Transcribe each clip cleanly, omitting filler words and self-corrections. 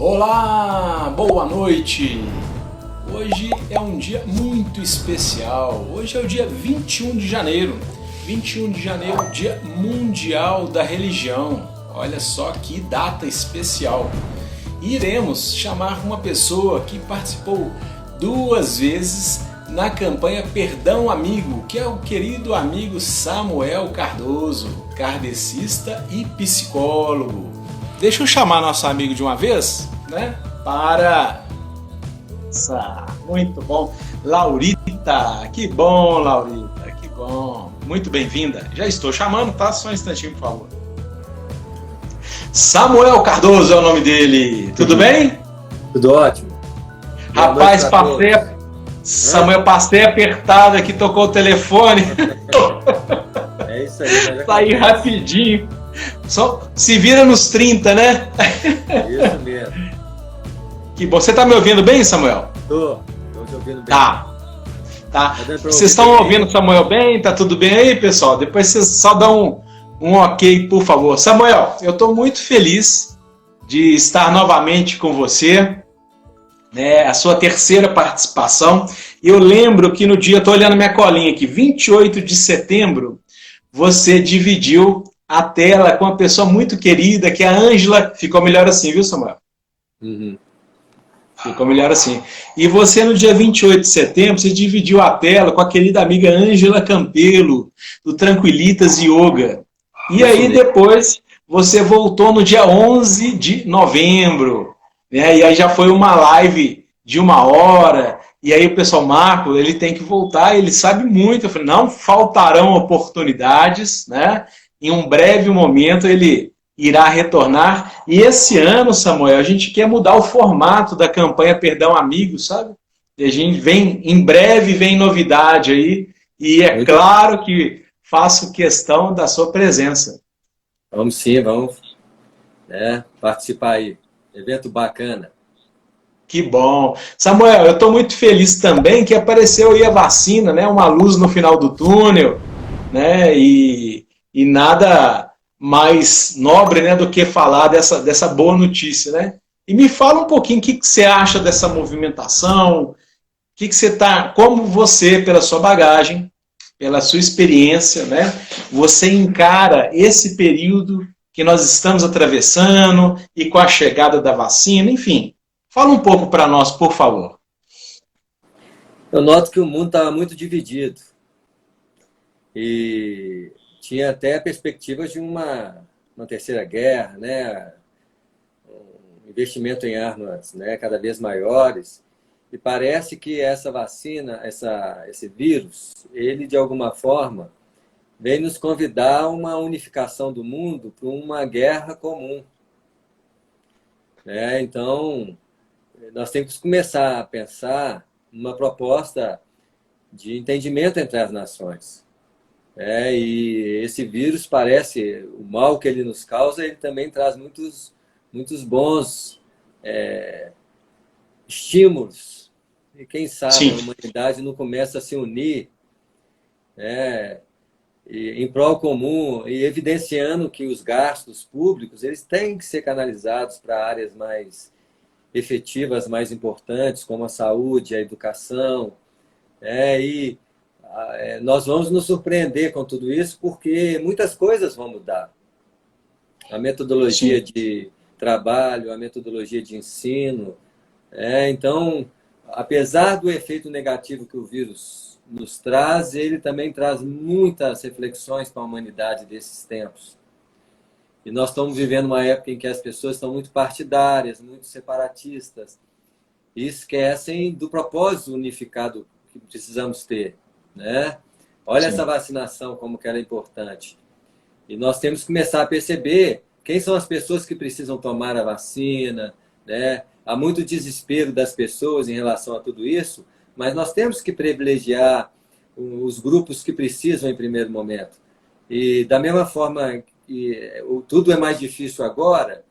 Olá, boa noite! Hoje é um dia muito especial. Hoje é o dia 21 de janeiro. 21 de janeiro, Dia Mundial da Religião. Olha só que data especial. E iremos chamar uma pessoa que participou 2 vezes na campanha Perdão Amigo, que é o querido amigo Samuel Cardoso, kardecista e psicólogo. Deixa eu chamar nosso amigo de uma vez, né? Para... Muito bom. Laurita, que bom, Laurita, que bom. Muito bem-vinda. Já estou chamando, tá? Só um instantinho, por favor. Samuel Cardoso é o nome dele. Tudo bem? Tudo ótimo. Rapaz, Samuel, passei apertado aqui, tocou o telefone. É isso aí. Saí rapidinho. Só se vira nos 30, né? Isso mesmo. Que bom. Você tá me ouvindo bem, Samuel? Tô te ouvindo bem. Tá. Vocês estão ouvindo o Samuel bem? Tá tudo bem aí, pessoal? Depois vocês só dão um ok, por favor. Samuel, eu tô muito feliz de estar novamente com você. A sua terceira participação. Eu lembro que no dia, tô olhando minha colinha aqui, 28 de setembro, você dividiu a tela com uma pessoa muito querida, que é a Ângela. Ficou melhor assim, viu, Samuel? Uhum. Ficou melhor assim. E você, no dia 28 de setembro, você dividiu a tela com a querida amiga Ângela Campelo, do Tranquilitas Yoga. E aí, depois, você voltou no dia 11 de novembro. Né? E aí já foi uma live de 1 hora. E aí o pessoal, Marco, ele tem que voltar, ele sabe muito. Eu falei, não faltarão oportunidades, né? Em um breve momento ele irá retornar. E esse ano, Samuel, a gente quer mudar o formato da campanha Perdão Amigo, sabe? E a gente em breve vem novidade aí. E é claro que faço questão da sua presença. Vamos sim, vamos participar aí. Evento bacana. Que bom. Samuel, eu estou muito feliz também que apareceu aí a vacina, né? Uma luz no final do túnel, né? E nada mais nobre, né, do que falar dessa boa notícia, né? E me fala um pouquinho o que você acha dessa movimentação, como você, pela sua bagagem, pela sua experiência, né, você encara esse período que nós estamos atravessando e com a chegada da vacina, enfim. Fala um pouco para nós, por favor. Eu noto que o mundo estava muito dividido. E tinha até perspectivas de uma terceira guerra, né? Um investimento em armas, né, cada vez maiores. E parece que essa vacina, esse vírus, ele de alguma forma vem nos convidar a uma unificação do mundo para uma guerra comum. Então, nós temos que começar a pensar numa proposta de entendimento entre as nações. E esse vírus parece, o mal que ele nos causa, ele também traz muitos bons estímulos. E quem sabe Sim. A humanidade não começa a se unir em prol comum e evidenciando que os gastos públicos eles têm que ser canalizados para áreas mais efetivas, mais importantes, como a saúde, a educação. E nós vamos nos surpreender com tudo isso, porque muitas coisas vão mudar. A metodologia Sim. de trabalho, a metodologia de ensino. Então, apesar do efeito negativo que o vírus nos traz, ele também traz muitas reflexões para a humanidade desses tempos. E nós estamos vivendo uma época em que as pessoas estão muito partidárias, muito separatistas, e esquecem do propósito unificado que precisamos ter. Né? Olha Sim. essa vacinação, como que ela é importante. E nós temos que começar a perceber quem são as pessoas que precisam tomar a vacina. Né? Há muito desespero das pessoas em relação a tudo isso, mas nós temos que privilegiar os grupos que precisam em primeiro momento. E da mesma forma que tudo é mais difícil agora,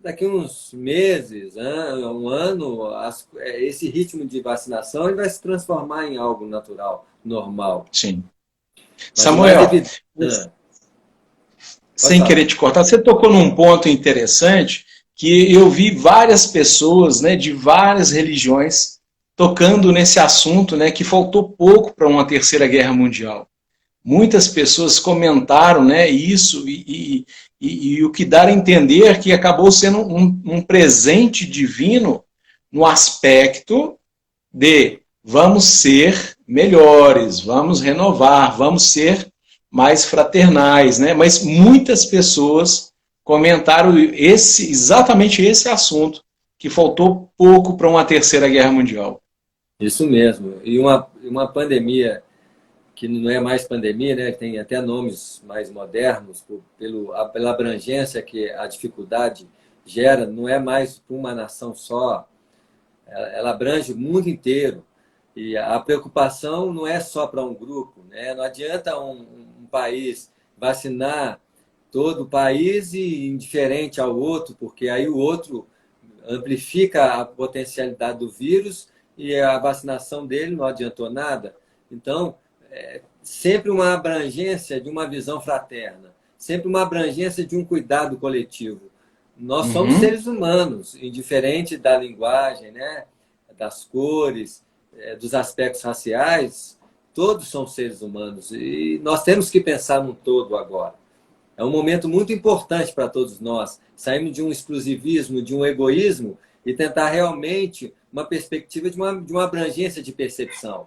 daqui uns meses, um ano, esse ritmo de vacinação ele vai se transformar em algo natural, normal. Sim. Samuel, sem querer te cortar, você tocou num ponto interessante, que eu vi várias pessoas, né, de várias religiões tocando nesse assunto, né, que faltou pouco para uma terceira guerra mundial. Muitas pessoas comentaram, né, isso e o que dá a entender que acabou sendo um presente divino no aspecto de vamos ser melhores, vamos renovar, vamos ser mais fraternais, né? Mas muitas pessoas comentaram exatamente esse assunto, que faltou pouco para uma terceira guerra mundial. Isso mesmo. E uma pandemia que não é mais pandemia, né? Tem até nomes mais modernos, pela abrangência que a dificuldade gera, não é mais para uma nação só, ela abrange o mundo inteiro. E a preocupação não é só para um grupo, né? Não adianta um país vacinar todo o país e indiferente ao outro, porque aí o outro amplifica a potencialidade do vírus e a vacinação dele não adiantou nada. Então, sempre uma abrangência de uma visão fraterna, sempre uma abrangência de um cuidado coletivo. Nós somos seres humanos, indiferente da linguagem, né? Das cores, dos aspectos raciais, todos são seres humanos e nós temos que pensar no todo agora. É um momento muito importante para todos nós. Saímos de um exclusivismo, de um egoísmo e tentar realmente uma perspectiva de uma abrangência de percepção.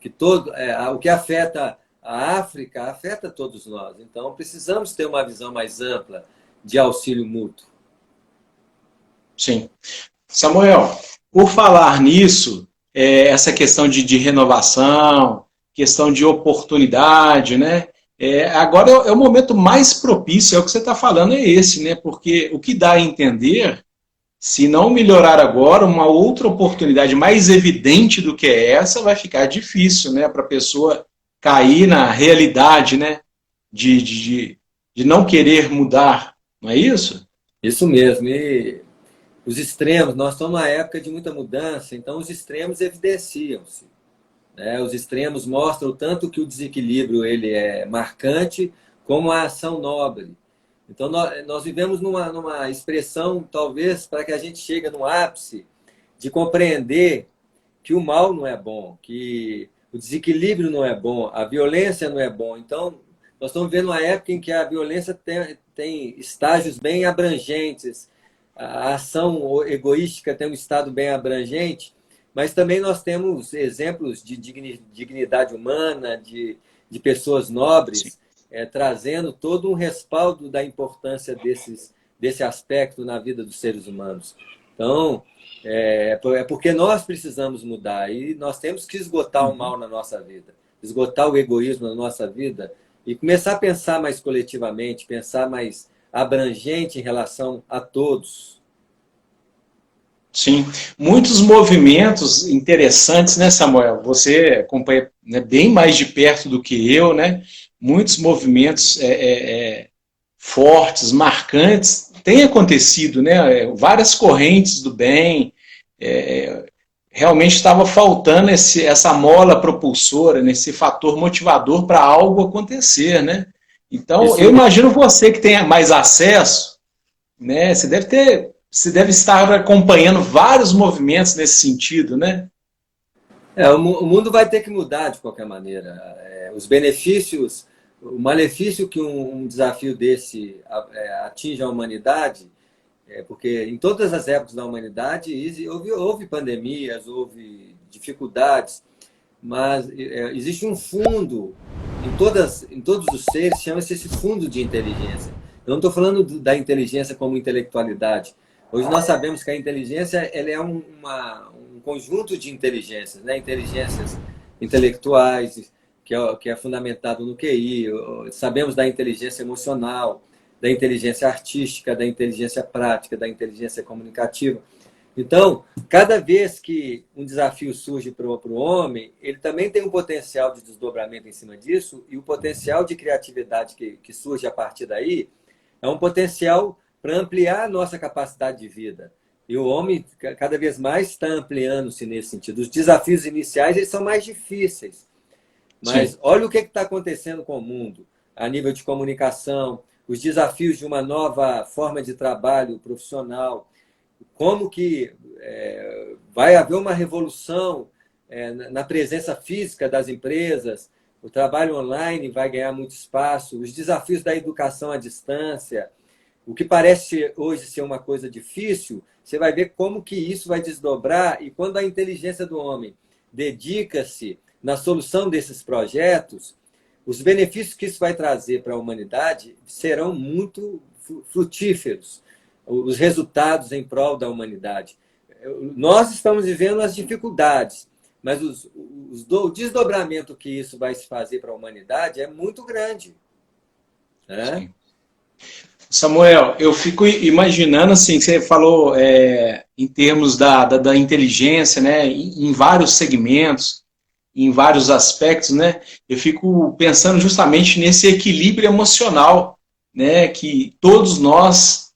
Que o que afeta a África afeta todos nós. Então, precisamos ter uma visão mais ampla de auxílio mútuo. Sim. Samuel, por falar nisso, essa questão de renovação, questão de oportunidade, né? Agora é o momento mais propício, é o que você está falando, é esse, né? Porque o que dá a entender, se não melhorar agora, uma outra oportunidade mais evidente do que essa vai ficar difícil, né? Para a pessoa cair na realidade, né? De não querer mudar, não é isso? Isso mesmo. E os extremos, nós estamos numa época de muita mudança, então os extremos evidenciam-se. Né? Os extremos mostram tanto que o desequilíbrio ele é marcante, como a ação nobre. Então, nós vivemos numa expressão, talvez, para que a gente chegue no ápice de compreender que o mal não é bom, que o desequilíbrio não é bom, a violência não é bom. Então, nós estamos vivendo uma época em que a violência tem estágios bem abrangentes, a ação egoística tem um estado bem abrangente, mas também nós temos exemplos de dignidade humana, de pessoas nobres, trazendo todo um respaldo da importância desse aspecto na vida dos seres humanos. Então, é porque nós precisamos mudar e nós temos que esgotar o mal na nossa vida, esgotar o egoísmo na nossa vida e começar a pensar mais coletivamente, pensar mais abrangente em relação a todos. Sim, muitos movimentos interessantes, né, Samuel? Você acompanha, né, bem mais de perto do que eu, né? Muitos movimentos fortes, marcantes, têm acontecido, né? Várias correntes do bem. Realmente estava faltando essa mola propulsora, né, esse fator motivador para algo acontecer, né? Então, eu imagino você que tenha mais acesso, né? Você deve estar acompanhando vários movimentos nesse sentido, né? O mundo vai ter que mudar de qualquer maneira. Os benefícios, o malefício que um desafio desse atinge a humanidade, porque em todas as épocas da humanidade houve pandemias, houve dificuldades, mas existe um fundo em todos os seres, chama-se esse fundo de inteligência. Eu não estou falando da inteligência como intelectualidade. Hoje nós sabemos que a inteligência ela é um conjunto de inteligências, né? Inteligências intelectuais, que é fundamentado no QI, sabemos da inteligência emocional, da inteligência artística, da inteligência prática, da inteligência comunicativa. Então, cada vez que um desafio surge para o homem, ele também tem um potencial de desdobramento em cima disso, e o potencial de criatividade que surge a partir daí é um potencial para ampliar a nossa capacidade de vida. E o homem cada vez mais está ampliando-se nesse sentido. Os desafios iniciais eles são mais difíceis, mas olha o que está acontecendo com o mundo, a nível de comunicação, os desafios de uma nova forma de trabalho profissional, como que vai haver uma revolução na presença física das empresas, o trabalho online vai ganhar muito espaço, os desafios da educação à distância, o que parece hoje ser uma coisa difícil, você vai ver como que isso vai desdobrar, e quando a inteligência do homem dedica-se na solução desses projetos, os benefícios que isso vai trazer para a humanidade serão muito frutíferos, os resultados em prol da humanidade. Nós estamos vivendo as dificuldades, mas o desdobramento que isso vai se fazer para a humanidade é muito grande. Né? Sim. Samuel, eu fico imaginando, assim, que você falou em termos da inteligência, né, em vários segmentos, em vários aspectos, né, eu fico pensando justamente nesse equilíbrio emocional, né, que todos nós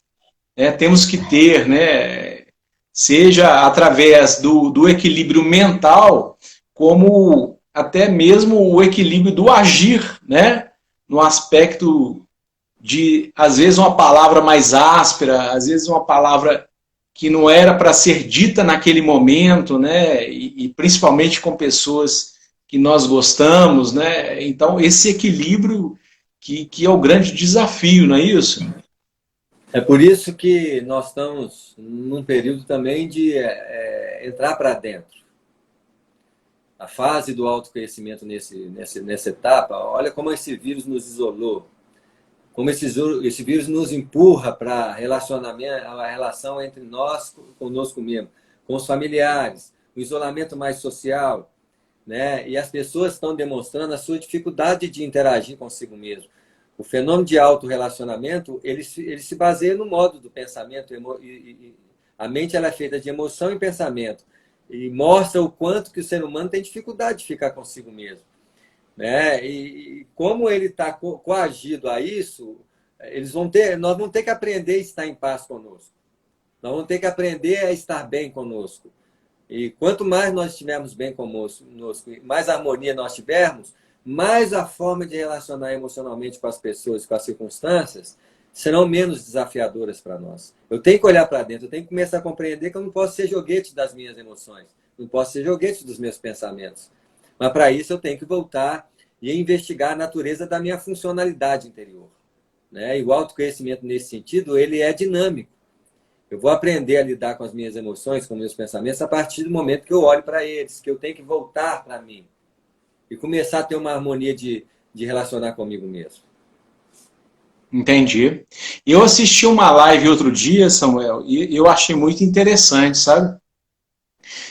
temos que ter, né, seja através do equilíbrio mental, como até mesmo o equilíbrio do agir, né, no aspecto de, às vezes, uma palavra mais áspera, às vezes uma palavra que não era para ser dita naquele momento, né? E principalmente com pessoas que nós gostamos, né? Então, esse equilíbrio que é o grande desafio, não é isso? É por isso que nós estamos num período também de entrar para dentro. A fase do autoconhecimento nessa etapa, olha como esse vírus nos isolou, como esse vírus nos empurra para relacionamento, a relação entre nós, conosco mesmo, com os familiares, o isolamento mais social, né? E as pessoas estão demonstrando a sua dificuldade de interagir consigo mesmo. O fenômeno de autorrelacionamento, ele se baseia no modo do pensamento. A mente ela é feita de emoção e pensamento. E mostra o quanto que o ser humano tem dificuldade de ficar consigo mesmo. Né? E como ele está coagido a isso, nós vamos ter que aprender a estar em paz conosco. Nós vamos ter que aprender a estar bem conosco. E quanto mais nós estivermos bem conosco, mais harmonia nós tivermos, mais a forma de relacionar emocionalmente com as pessoas, com as circunstâncias, serão menos desafiadoras para nós. Eu tenho que olhar para dentro, eu tenho que começar a compreender que eu não posso ser joguete das minhas emoções, não posso ser joguete dos meus pensamentos. Mas para isso eu tenho que voltar e investigar a natureza da minha funcionalidade interior. Né? E o autoconhecimento nesse sentido, ele é dinâmico. Eu vou aprender a lidar com as minhas emoções, com os meus pensamentos, a partir do momento que eu olho para eles, que eu tenho que voltar para mim e começar a ter uma harmonia de relacionar comigo mesmo. Entendi. Eu assisti uma live outro dia, Samuel, e eu achei muito interessante, sabe?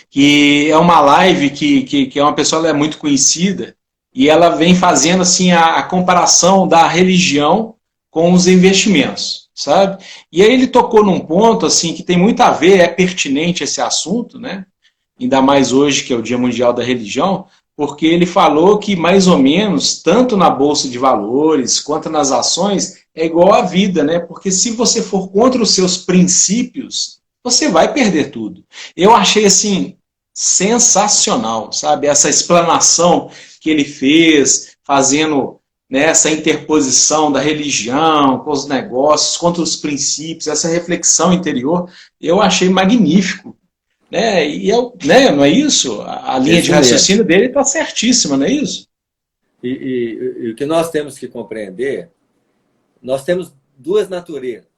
Que é uma live que é uma pessoa, ela é muito conhecida, e ela vem fazendo assim a comparação da religião com os investimentos, sabe? E aí ele tocou num ponto assim que tem muito a ver, é pertinente esse assunto, né? Ainda mais hoje que é o Dia Mundial da Religião, porque ele falou que mais ou menos, tanto na Bolsa de Valores quanto nas ações, é igual à vida, né? Porque se você for contra os seus princípios, você vai perder tudo. Eu achei assim sensacional, sabe? Essa explanação que ele fez, fazendo, né, essa interposição da religião com os negócios, contra os princípios, essa reflexão interior, eu achei magnífico. Né? Não é isso? A linha de raciocínio dele está certíssima, não é isso? E o que nós temos que compreender, nós temos duas naturezas.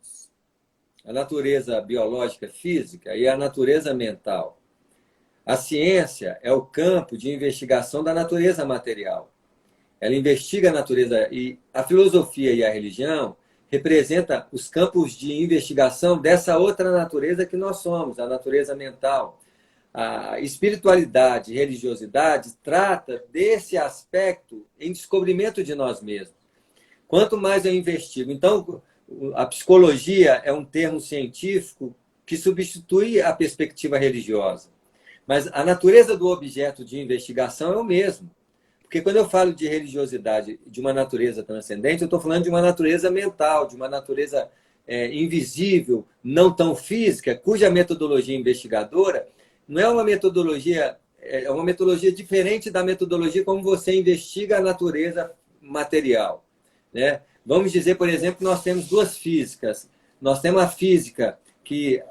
A natureza biológica física e a natureza mental. A ciência é o campo de investigação da natureza material. Ela investiga a natureza, e a filosofia e a religião representam os campos de investigação dessa outra natureza que nós somos, a natureza mental. A espiritualidade e religiosidade trata desse aspecto em descobrimento de nós mesmos. Quanto mais eu investigo, então, a psicologia é um termo científico que substitui a perspectiva religiosa. Mas a natureza do objeto de investigação é o mesmo. Porque quando eu falo de religiosidade de uma natureza transcendente, eu estou falando de uma natureza mental, de uma natureza invisível, não tão física, cuja metodologia investigadora não é uma metodologia, é uma metodologia diferente da metodologia como você investiga a natureza material. Né? Vamos dizer, por exemplo, que nós temos duas físicas. Nós temos a física que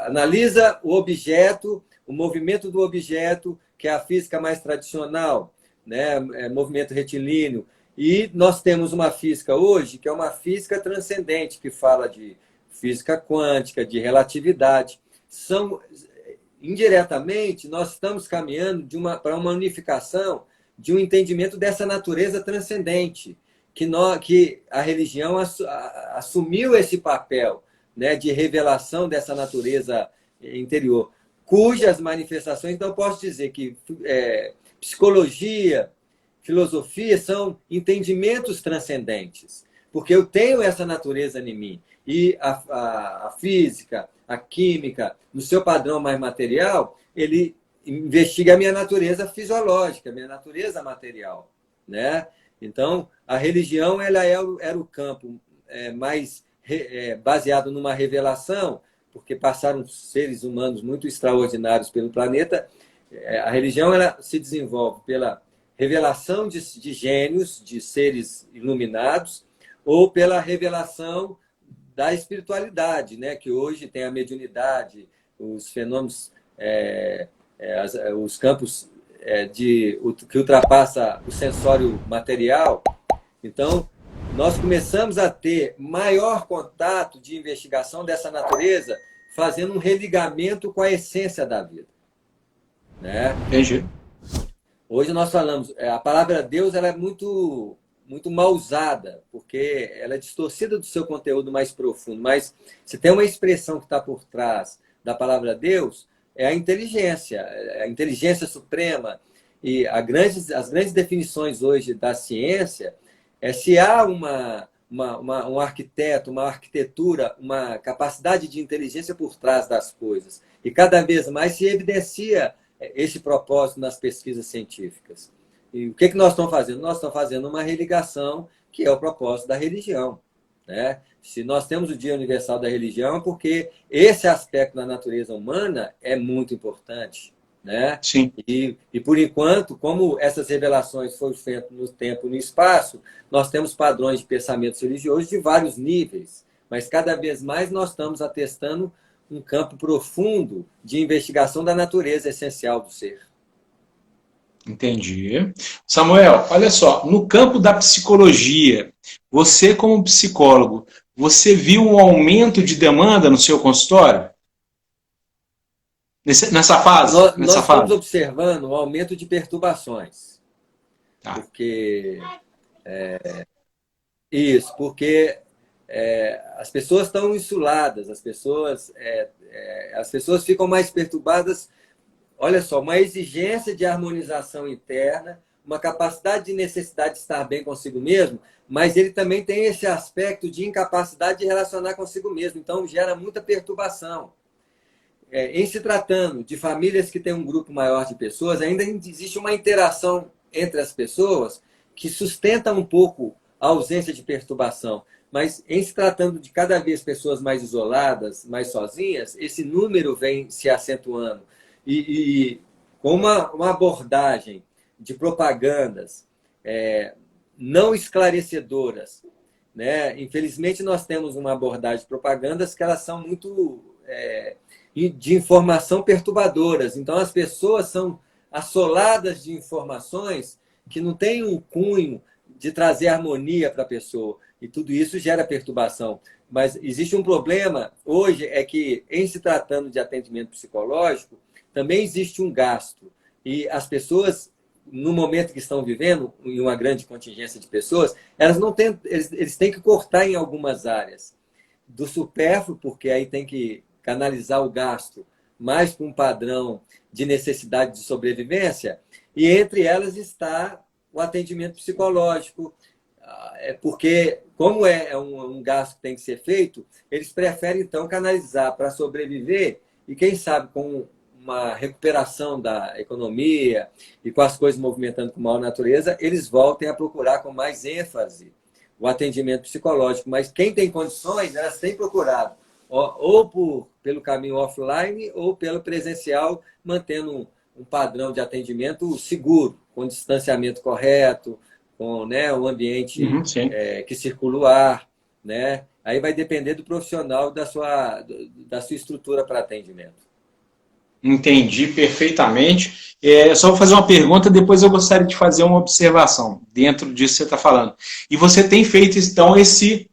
analisa o objeto, o movimento do objeto, que é a física mais tradicional, né? Movimento retilíneo. E nós temos uma física hoje que é uma física transcendente, que fala de física quântica, de relatividade. Indiretamente, nós estamos caminhando para uma unificação de um entendimento dessa natureza transcendente, que a religião assumiu esse papel, né, de revelação dessa natureza interior, cujas manifestações, então eu posso dizer que psicologia, filosofia são entendimentos transcendentes, porque eu tenho essa natureza em mim. E a física, a química, no seu padrão mais material, ele investiga a minha natureza fisiológica, a minha natureza material, né? Então, a religião era o campo mais baseado numa revelação, porque passaram seres humanos muito extraordinários pelo planeta. A religião ela se desenvolve pela revelação de gênios, de seres iluminados, ou pela revelação da espiritualidade, né? Que hoje tem a mediunidade, os fenômenos, os campos que ultrapassa o sensório material. Então, nós começamos a ter maior contato de investigação dessa natureza, fazendo um religamento com a essência da vida, né? Entendi. Hoje nós falamos, a palavra Deus ela é muito mal usada, porque ela é distorcida do seu conteúdo mais profundo, mas se tem uma expressão que está por trás da palavra Deus, é a inteligência suprema. E as grandes definições hoje da ciência é se há um arquiteto, uma arquitetura, uma capacidade de inteligência por trás das coisas. E cada vez mais se evidencia esse propósito nas pesquisas científicas. E o que nós estamos fazendo? Nós estamos fazendo uma religação, que é o propósito da religião, né? Se nós temos o Dia Universal da Religião, é porque esse aspecto da natureza humana é muito importante, né? Sim. E por enquanto, como essas revelações foram feitas no tempo e no espaço, nós temos padrões de pensamentos religiosos de vários níveis, mas cada vez mais nós estamos atestando um campo profundo de investigação da natureza essencial do ser. Entendi. Samuel, olha só, no campo da psicologia, você como psicólogo, você viu um aumento de demanda no seu consultório? Nessa fase? Nós estamos observando um aumento de perturbações. Tá. Porque as pessoas estão insuladas, as pessoas ficam mais perturbadas. Olha só, uma exigência de harmonização interna, uma capacidade de necessidade de estar bem consigo mesmo, mas ele também tem esse aspecto de incapacidade de relacionar consigo mesmo. Então, gera muita perturbação. Em se tratando de famílias que têm um grupo maior de pessoas, ainda existe uma interação entre as pessoas que sustenta um pouco a ausência de perturbação. Mas em se tratando de cada vez pessoas mais isoladas, mais sozinhas, esse número vem se acentuando. E com uma abordagem de propagandas não esclarecedoras, né? Infelizmente, nós temos uma abordagem de propagandas que elas são muito de informação perturbadoras. Então, as pessoas são assoladas de informações que não têm um cunho de trazer harmonia para a pessoa. E tudo isso gera perturbação. Mas existe um problema hoje, é que, em se tratando de atendimento psicológico, também existe um gasto. E as pessoas, no momento que estão vivendo, em uma grande contingência de pessoas, eles têm que cortar em algumas áreas. Do supérfluo, porque aí tem que canalizar o gasto mais para um padrão de necessidade de sobrevivência, e entre elas está o atendimento psicológico, porque, como é um gasto que tem que ser feito, eles preferem, então, canalizar para sobreviver e, quem sabe, com uma recuperação da economia e com as coisas movimentando com maior natureza, eles voltem a procurar com mais ênfase o atendimento psicológico. Mas quem tem condições, elas têm procurado, ou pelo caminho offline ou pelo presencial, mantendo um padrão de atendimento seguro, com distanciamento correto, com, né, o ambiente Sim. que circula o ar, né? Aí vai depender do profissional da sua estrutura para atendimento. Entendi perfeitamente. Só vou fazer uma pergunta, depois eu gostaria de fazer uma observação dentro disso que você está falando. E você tem feito, então,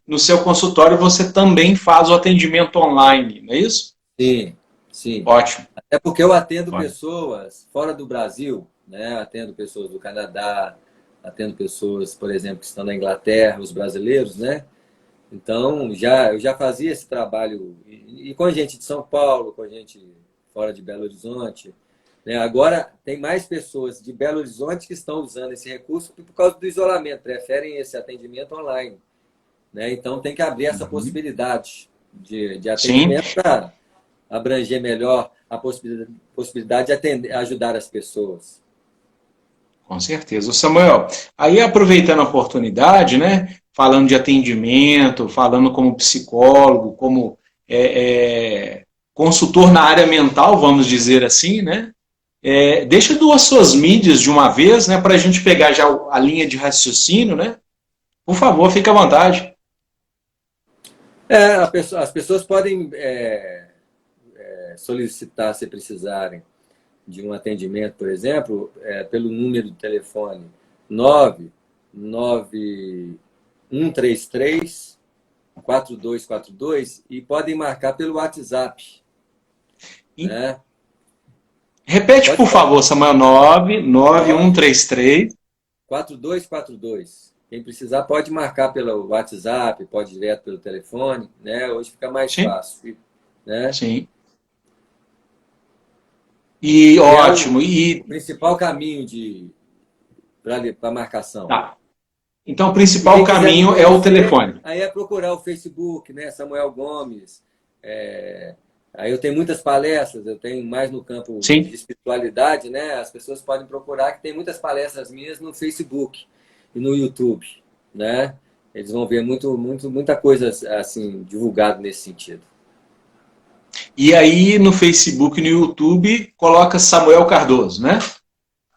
no seu consultório, você também faz o atendimento online, não é isso? Sim, sim. Ótimo. É porque eu atendo Ótimo. pessoas fora do Brasil, né? Atendo pessoas do Canadá, atendo pessoas, por exemplo, que estão na Inglaterra, os brasileiros, né? Então, eu já fazia esse trabalho, e com gente de São Paulo, com gente fora de Belo Horizonte, né? Agora, tem mais pessoas de Belo Horizonte que estão usando esse recurso por causa do isolamento, preferem esse atendimento online, né? Então, tem que abrir essa possibilidade de Sim, atendimento para abranger melhor a possibilidade de ajudar as pessoas. com certeza. Ô, Samuel, aí aproveitando a oportunidade, né, falando de atendimento, falando como psicólogo, como consultor na área mental, vamos dizer assim, né? Deixa duas suas mídias de uma vez, né, para a gente pegar já a linha de raciocínio, né? Por favor, fique à vontade. As pessoas podem solicitar, se precisarem, de um atendimento, por exemplo, pelo número de telefone 99133 4242 e podem marcar pelo WhatsApp, E né? repete, Pode por falar. favor, Samuel, 99133. 4242. Quem precisar pode marcar pelo WhatsApp, pode direto pelo telefone, né? Hoje fica mais Sim, fácil, né? sim. E Que é ótimo. o E principal caminho para marcação. tá. Então, o E principal quem quiser me caminho é o conhecer, telefone. aí é procurar o Facebook, né? Samuel Gomes. É, Aí eu tenho muitas palestras, eu tenho mais no campo de Sim. espiritualidade, né? As pessoas podem procurar que tem muitas palestras minhas no Facebook e no YouTube, né? Eles vão ver muita coisa assim divulgada nesse sentido. E aí no Facebook e no YouTube coloca Samuel Cardoso, né?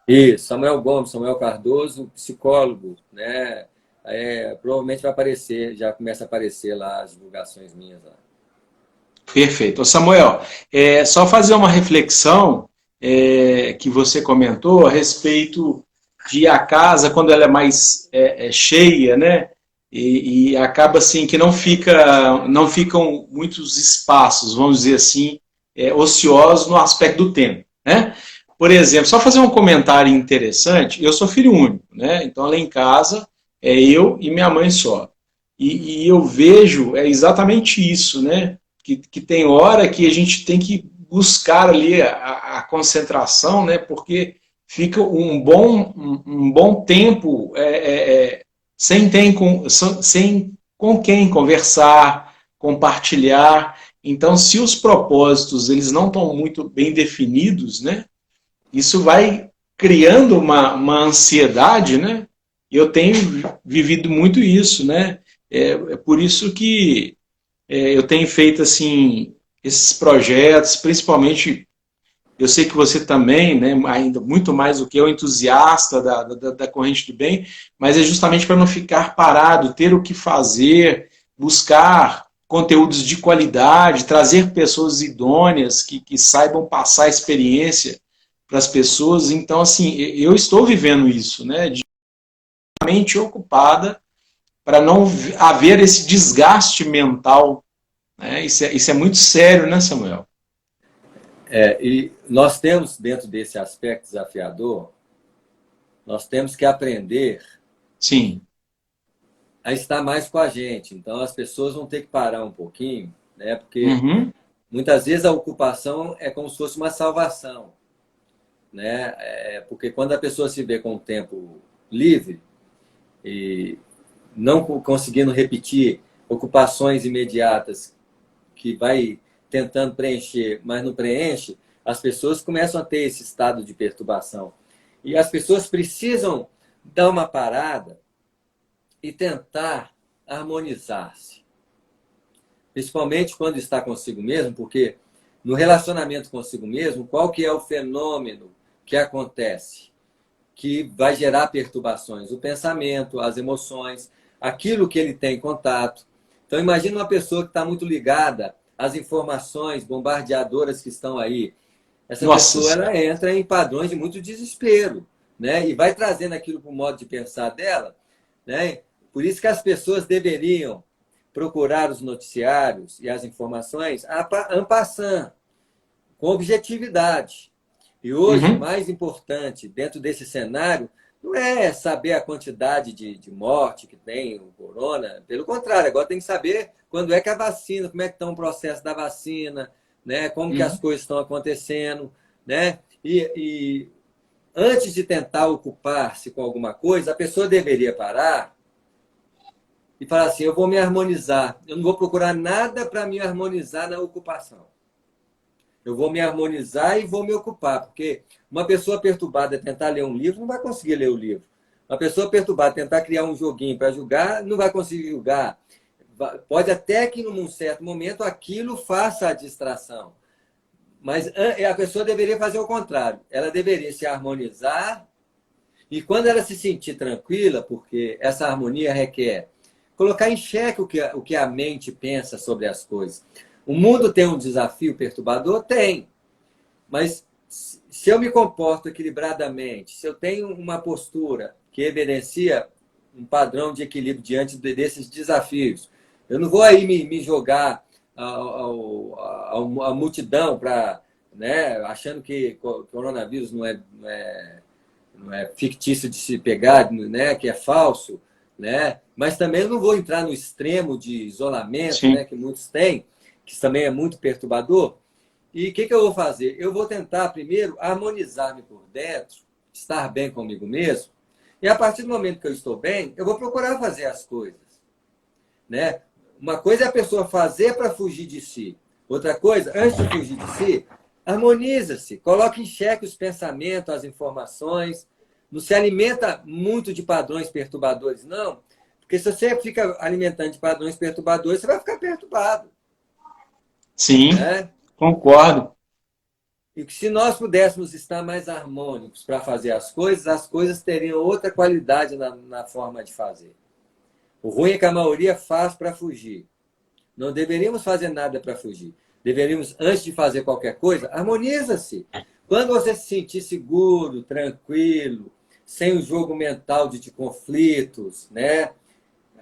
Isso, Samuel Gomes, Samuel Cardoso, psicólogo, né? Provavelmente vai aparecer, já começa a aparecer lá as divulgações minhas lá. Perfeito. Ô Samuel, só fazer uma reflexão que você comentou a respeito de a casa, quando ela é mais cheia, né? E acaba assim que não ficam muitos espaços, vamos dizer assim, ociosos no aspecto do tempo, né? Por exemplo, só fazer um comentário interessante, eu sou filho único, né? Então lá em casa é eu e minha mãe só. E eu vejo exatamente isso, né? Que tem hora que a gente tem que buscar ali a concentração, né? Porque fica um bom tempo sem com quem conversar, compartilhar. Então, se os propósitos eles não estão muito bem definidos, né? Isso vai criando uma ansiedade, né? Eu tenho vivido muito isso, né? É por isso que eu tenho feito assim esses projetos, principalmente eu sei que você também, né, ainda muito mais do que eu, entusiasta da corrente do bem, mas é justamente para não ficar parado, ter o que fazer, buscar conteúdos de qualidade, trazer pessoas idôneas que saibam passar a experiência para as pessoas. Então, assim, eu estou vivendo isso, né, de mente ocupada para não haver esse desgaste mental, né? Isso é muito sério, né, Samuel? E nós temos, dentro desse aspecto desafiador, nós temos que aprender Sim. a estar mais com a gente. Então, as pessoas vão ter que parar um pouquinho, né? Porque Uhum. muitas vezes a ocupação é como se fosse uma salvação, né? Porque quando a pessoa se vê com o tempo livre e não conseguindo repetir ocupações imediatas que vai tentando preencher, mas não preenche, as pessoas começam a ter esse estado de perturbação. E as pessoas precisam dar uma parada e tentar harmonizar-se. Principalmente quando está consigo mesmo, porque no relacionamento consigo mesmo, qual que é o fenômeno que acontece? que vai gerar perturbações. O pensamento, as emoções, aquilo que ele tem contato. Então, imagina uma pessoa que está muito ligada às informações bombardeadoras que estão aí. Essa pessoa ela entra em padrões de muito desespero, né? E vai trazendo aquilo para o modo de pensar dela, né? Por isso que as pessoas deveriam procurar os noticiários e as informações en passant, com objetividade. E hoje, o mais importante dentro desse cenário não é saber a quantidade de morte que tem o corona. Pelo contrário, agora tem que saber quando é que a vacina, como é que está o processo da vacina, né? Como que as coisas estão acontecendo. Né? E antes de tentar ocupar-se com alguma coisa, a pessoa deveria parar e falar assim, eu vou me harmonizar. Eu não vou procurar nada para me harmonizar na ocupação. Eu vou me harmonizar e vou me ocupar, porque uma pessoa perturbada tentar ler um livro não vai conseguir ler o livro. Uma pessoa perturbada tentar criar um joguinho para julgar não vai conseguir julgar. Pode até que, num certo momento, aquilo faça a distração. Mas a pessoa deveria fazer o contrário. Ela deveria se harmonizar e, quando ela se sentir tranquila, porque essa harmonia requer colocar em xeque o que a mente pensa sobre as coisas. O mundo tem um desafio perturbador? Tem. Mas se eu me comporto equilibradamente, se eu tenho uma postura que evidencia um padrão de equilíbrio diante desses desafios, eu não vou aí me jogar a multidão para, né, achando que coronavírus não é fictício de se pegar, né, que é falso, né? Mas também eu não vou entrar no extremo de isolamento, né, que muitos têm, que também é muito perturbador. E o que eu vou fazer? Eu vou tentar, primeiro, harmonizar-me por dentro, estar bem comigo mesmo, e a partir do momento que eu estou bem, eu vou procurar fazer as coisas. Né? Uma coisa é a pessoa fazer para fugir de si. Outra coisa, antes de fugir de si, harmoniza-se, coloca em xeque os pensamentos, as informações, não se alimenta muito de padrões perturbadores, não, porque se você fica alimentando de padrões perturbadores, você vai ficar perturbado. Sim, né? Concordo. E que se nós pudéssemos estar mais harmônicos para fazer as coisas teriam outra qualidade na forma de fazer. O ruim é que a maioria faz para fugir. Não deveríamos fazer nada para fugir. Deveríamos, antes de fazer qualquer coisa, harmoniza-se. Quando você se sentir seguro, tranquilo, sem o jogo mental de conflitos, né?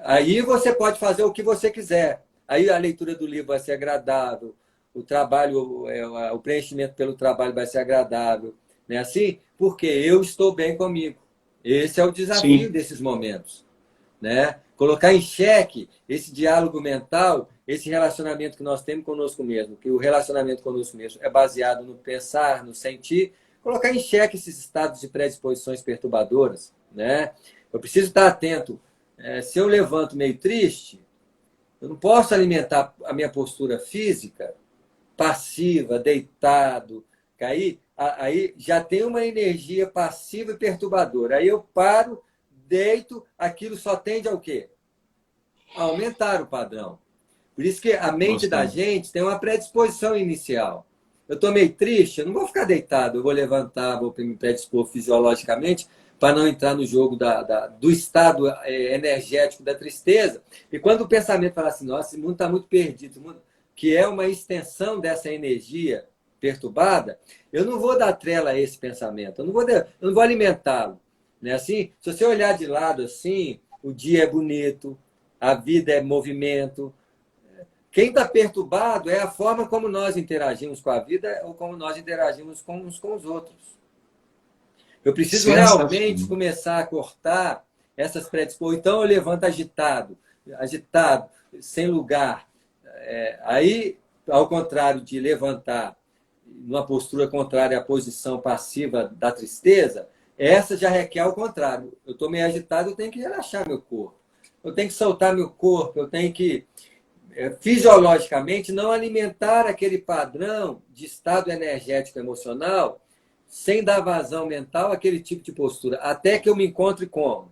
Aí você pode fazer o que você quiser. Aí a leitura do livro vai ser agradável, o trabalho, o preenchimento pelo trabalho vai ser agradável. Não é assim? Porque eu estou bem comigo. Esse é o desafio desses momentos. Né? Colocar em xeque esse diálogo mental, esse relacionamento que nós temos conosco mesmo, que o relacionamento conosco mesmo é baseado no pensar, no sentir, colocar em xeque esses estados de predisposições perturbadoras. Né? Eu preciso estar atento. Se eu levanto meio triste, eu não posso alimentar a minha postura física passiva, deitado, cair. Aí já tem uma energia passiva e perturbadora. Aí eu paro, deito, aquilo só tende ao quê? A aumentar o padrão. Por isso que a mente da gente tem uma predisposição inicial. Eu estou meio triste, eu não vou ficar deitado, eu vou levantar, vou me predispor fisiologicamente para não entrar no jogo do estado energético da tristeza. E quando o pensamento fala assim, nossa, esse mundo está muito perdido, que é uma extensão dessa energia perturbada, eu não vou dar trela a esse pensamento, eu não vou alimentá-lo. Né? Assim, se você olhar de lado assim, o dia é bonito, a vida é movimento. Quem está perturbado é a forma como nós interagimos com a vida ou como nós interagimos uns com os outros. Eu preciso realmente começar a cortar essas predisposições. Então eu levanto agitado, sem lugar. Aí, ao contrário de levantar numa postura contrária à posição passiva da tristeza, essa já requer ao contrário. Eu estou meio agitado, eu tenho que relaxar meu corpo. Eu tenho que soltar meu corpo, eu tenho que, fisiologicamente, não alimentar aquele padrão de estado energético emocional sem dar vazão mental àquele tipo de postura, até que eu me encontre como?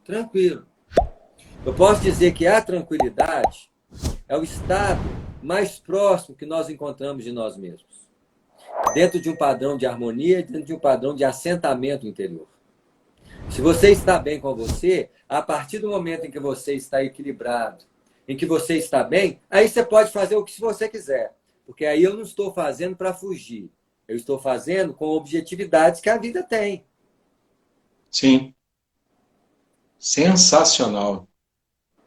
Tranquilo. Eu posso dizer que a tranquilidade é o estado mais próximo que nós encontramos de nós mesmos. Dentro de um padrão de harmonia, dentro de um padrão de assentamento interior. Se você está bem com você, a partir do momento em que você está equilibrado, em que você está bem, aí você pode fazer o que você quiser. Porque aí eu não estou fazendo para fugir. Eu estou fazendo com objetividades que a vida tem. Sim. Sensacional.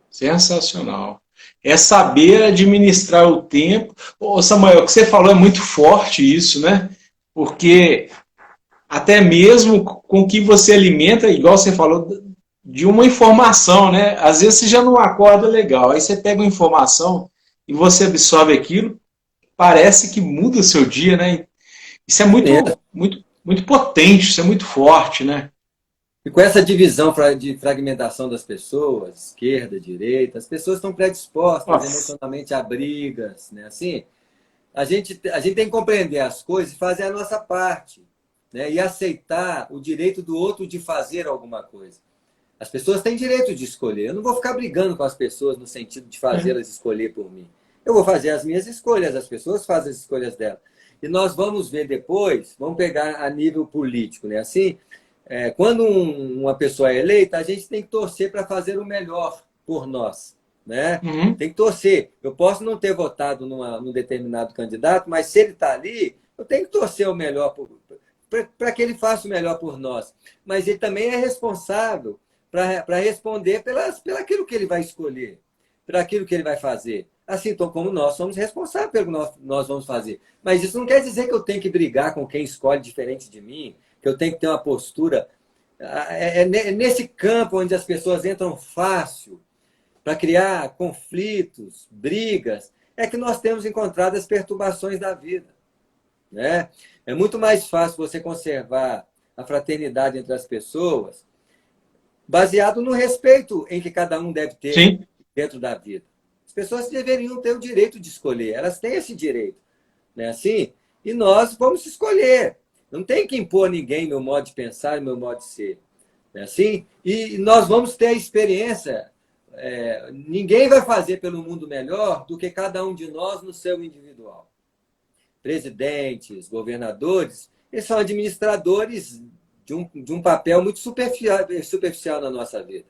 Sensacional. É saber administrar o tempo. Ô, Samuel, o que você falou é muito forte isso, né? Porque até mesmo com o que você alimenta, igual você falou, de uma informação, né? Às vezes você já não acorda legal, aí você pega uma informação e você absorve aquilo, parece que muda o seu dia, né? Isso é Mesmo. muito potente, isso é muito forte, né? E com essa divisão de fragmentação das pessoas, esquerda, direita, as pessoas estão predispostas Nossa. emocionalmente a brigas, né? Assim, a gente tem que compreender as coisas e fazer a nossa parte, né? E aceitar o direito do outro de fazer alguma coisa. As pessoas têm direito de escolher. Eu não vou ficar brigando com as pessoas no sentido de É. fazê-las escolher por mim. Eu vou fazer as minhas escolhas, as pessoas fazem as escolhas delas. E nós vamos ver depois, vamos pegar a nível político, né? Assim, quando uma pessoa é eleita, a gente tem que torcer para fazer o melhor por nós, né? Uhum. Tem que torcer. Eu posso não ter votado num determinado candidato, mas se ele está ali, eu tenho que torcer o melhor para que ele faça o melhor por nós. Mas ele também é responsável para responder pelaquilo que ele vai escolher, por aquilo que ele vai fazer. Assim, então, como nós somos responsáveis pelo que nós vamos fazer. Mas isso não quer dizer que eu tenho que brigar com quem escolhe diferente de mim, que eu tenho que ter uma postura. É nesse campo onde as pessoas entram fácil para criar conflitos, brigas, é que nós temos encontrado as perturbações da vida, né? É muito mais fácil você conservar a fraternidade entre as pessoas baseado no respeito em que cada um deve ter Sim. dentro da vida. As pessoas deveriam ter o direito de escolher, elas têm esse direito, né? Assim, e nós vamos escolher. Não tem que impor a ninguém meu modo de pensar e meu modo de ser, né? Assim, e nós vamos ter a experiência. Ninguém vai fazer pelo mundo melhor do que cada um de nós no seu individual. Presidentes, governadores, eles são administradores de um papel muito superficial na nossa vida.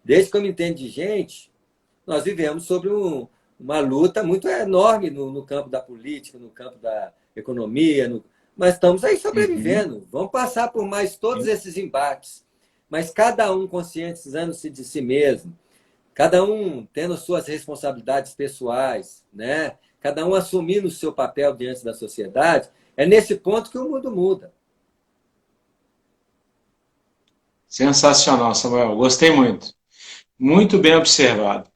Desde que eu me entendo de gente, nós vivemos sobre uma luta muito enorme no campo da política, no campo da economia, mas estamos aí Uhum. sobrevivendo. Vamos passar por mais todos esses embates, mas cada um conscientizando-se de si mesmo, cada um tendo suas responsabilidades pessoais, né? Cada um assumindo o seu papel diante da sociedade, é nesse ponto que o mundo muda. Sensacional, Samuel. Gostei muito. Muito bem observado.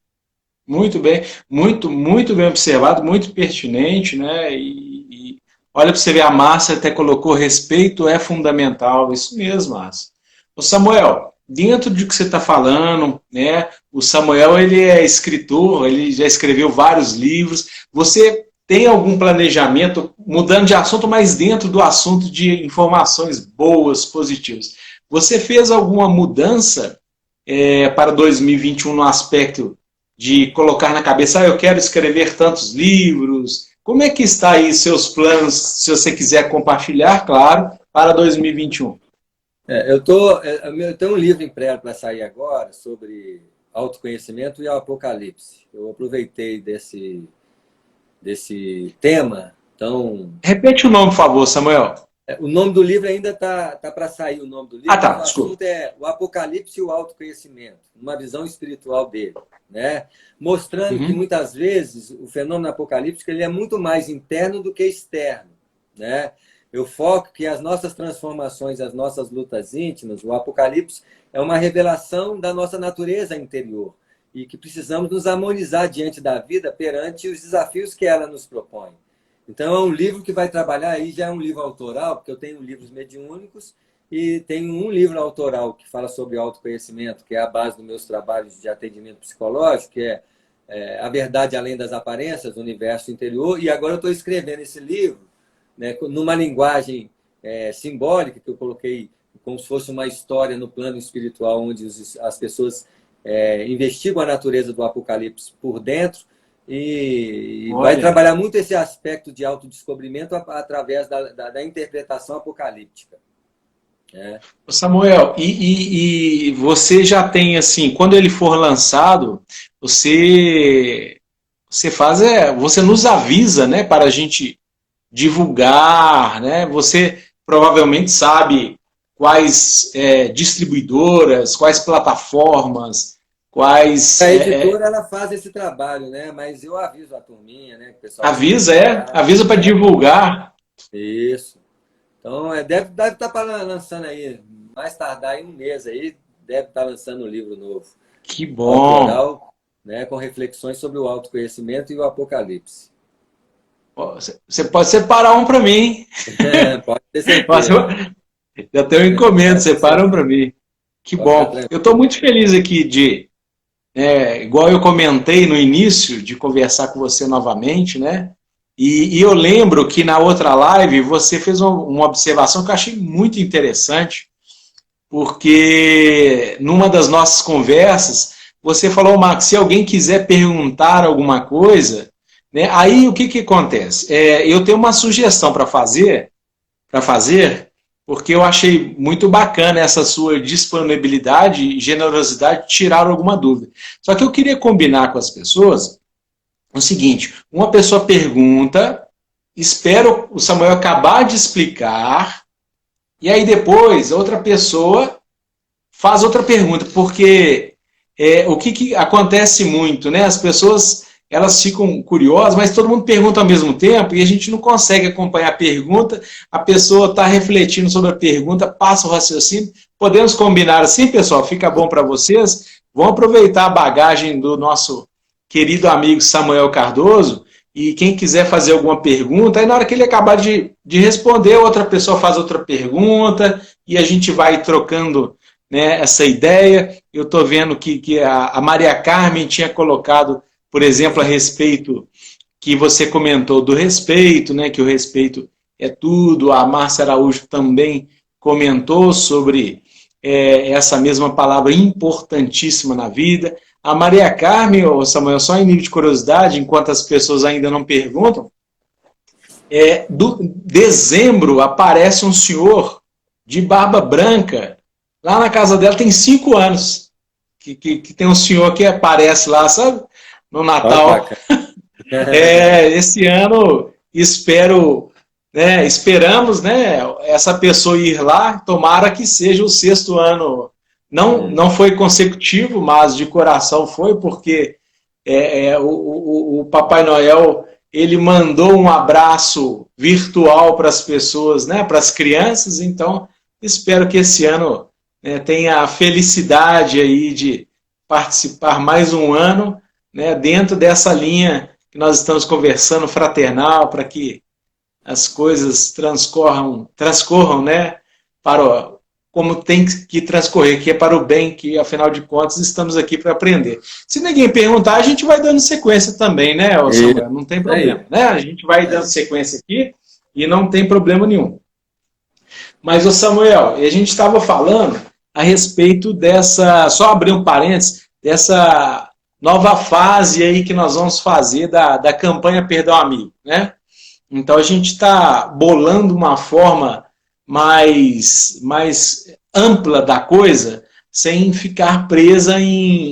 Muito bem, muito bem observado, muito pertinente, né? E olha para você ver, a Márcia até colocou respeito é fundamental, isso mesmo, Márcia. O Samuel, dentro de que você está falando, né? O Samuel ele é escritor, ele já escreveu vários livros. Você tem algum planejamento, mudando de assunto, mas dentro do assunto de informações boas, positivas? Você fez alguma mudança para 2021 no aspecto de colocar na cabeça, eu quero escrever tantos livros. Como é que está aí seus planos, se você quiser compartilhar, claro, para 2021? Eu tenho um livro impresso para sair agora sobre autoconhecimento e apocalipse. Eu aproveitei desse tema. Então, Repete o nome, por favor, Samuel. o nome do livro ainda tá para sair, o nome do Ah, livro, mas tá, o desculpa. assunto é o Apocalipse e o autoconhecimento, uma visão espiritual dele, né? Mostrando que Uhum. muitas vezes o fenômeno apocalíptico ele é muito mais interno do que externo, né? Eu foco que as nossas transformações, as nossas lutas íntimas, o Apocalipse é uma revelação da nossa natureza interior e que precisamos nos harmonizar diante da vida perante os desafios que ela nos propõe. Então, é um livro que vai trabalhar aí, já é um livro autoral, porque eu tenho livros mediúnicos e tenho um livro autoral que fala sobre autoconhecimento, que é a base dos meus trabalhos de atendimento psicológico, que é A Verdade Além das Aparências, do Universo Interior. E agora eu estou escrevendo esse livro, né, numa linguagem simbólica, que eu coloquei como se fosse uma história no plano espiritual, onde as pessoas investigam a natureza do Apocalipse por dentro e vai Olha, trabalhar muito esse aspecto de autodescobrimento através da interpretação apocalíptica. né? Samuel, e você já tem assim, quando ele for lançado, você faz você nos avisa, né, para a gente divulgar, né? Você provavelmente sabe quais distribuidoras, quais plataformas, A quais editora, ela faz esse trabalho, né? Mas eu aviso a turminha, né? Que o pessoal que se avisa, interessar, avisa para né? divulgar. Isso. Então, deve estar lançando aí, mais tardar em um mês aí, deve estar lançando um livro novo. Que bom. Autoral, né? Com reflexões sobre o autoconhecimento e o apocalipse. Você pode separar um para mim. Pode ter certeza. Já tenho um encomenda, Pode ter separam certeza. para mim. Que Pode ficar bom. Eu estou tranquilo. muito feliz aqui igual eu comentei no início, de conversar com você novamente, né? E eu lembro que na outra live você fez uma observação que eu achei muito interessante, porque numa das nossas conversas você falou, Marcos, se alguém quiser perguntar alguma coisa, né? Aí o que que acontece? Eu tenho uma sugestão para fazer, porque eu achei muito bacana essa sua disponibilidade e generosidade de tirar alguma dúvida. Só que eu queria combinar com as pessoas o seguinte: uma pessoa pergunta, espero o Samuel acabar de explicar, e aí depois outra pessoa faz outra pergunta, porque o que acontece muito, né? As pessoas elas ficam curiosas, mas todo mundo pergunta ao mesmo tempo e a gente não consegue acompanhar a pergunta. A pessoa está refletindo sobre a pergunta, passa o raciocínio. Podemos combinar assim, pessoal? Fica bom para vocês? Vamos aproveitar a bagagem do nosso querido amigo Samuel Cardoso e quem quiser fazer alguma pergunta, aí na hora que ele acabar de responder, outra pessoa faz outra pergunta e a gente vai trocando, né, essa ideia. Eu estou vendo que a Maria Carmen tinha colocado, por exemplo, a respeito que você comentou do respeito, né, que o respeito é tudo. A Márcia Araújo também comentou sobre essa mesma palavra importantíssima na vida. A Maria Carmen, ou Samuel, só em nível de curiosidade, enquanto as pessoas ainda não perguntam, do dezembro aparece um senhor de barba branca lá na casa dela, tem 5 anos que tem um senhor que aparece lá, sabe, no Olha que Natal. bacana. Esse ano esperamos, né, essa pessoa ir lá, tomara que seja o sexto ano. Não, Hum. não foi consecutivo, mas de coração foi, porque o Papai Noel ele mandou um abraço virtual para as pessoas, né, para as crianças. Então espero que esse ano, né, tenha a felicidade aí de participar mais um ano, né, dentro dessa linha que nós estamos conversando, fraternal, para que as coisas transcorram, né, para como tem que transcorrer, que é para o bem, que afinal de contas estamos aqui para aprender. Se ninguém perguntar, a gente vai dando sequência também, né, Isso Samuel? Não tem aí. problema, né? A gente vai dando sequência aqui e não tem problema nenhum. Mas, o Samuel, a gente estava falando a respeito dessa, só abrir um parênteses, dessa nova fase aí que nós vamos fazer da campanha Perdão Amigo, né? Então a gente está bolando uma forma mais ampla da coisa, sem ficar presa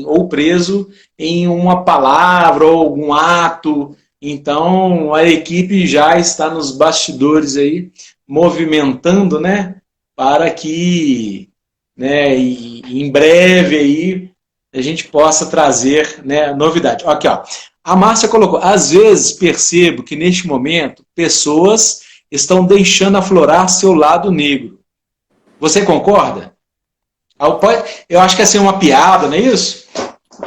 ou preso em uma palavra ou algum ato. Então a equipe já está nos bastidores aí, movimentando, né, para que, né, em breve aí a gente possa trazer, né, novidade. Aqui, ó. A Márcia colocou, às vezes percebo que neste momento pessoas estão deixando aflorar seu lado negro. Você concorda? Eu acho que é assim uma piada, não é isso?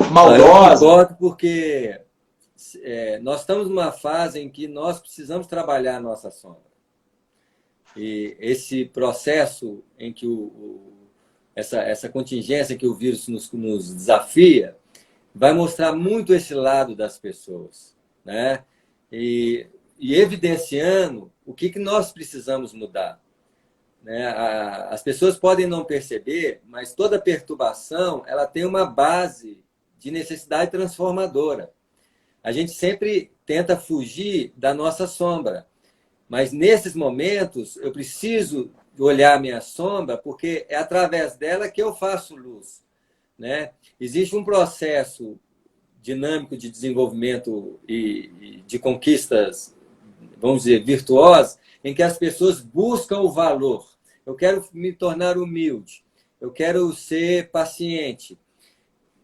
Eu Maldosa. concordo porque nós estamos numa fase em que nós precisamos trabalhar a nossa sombra. E esse processo em que essa contingência que o vírus nos desafia vai mostrar muito esse lado das pessoas, né? E evidenciando o que nós precisamos mudar. Né? As pessoas podem não perceber, mas toda perturbação ela tem uma base de necessidade transformadora. A gente sempre tenta fugir da nossa sombra. Mas nesses momentos eu preciso olhar a minha sombra, porque é através dela que eu faço luz, né? Existe um processo dinâmico de desenvolvimento e de conquistas, vamos dizer, virtuosas, em que as pessoas buscam o valor. Eu quero me tornar humilde, eu quero ser paciente.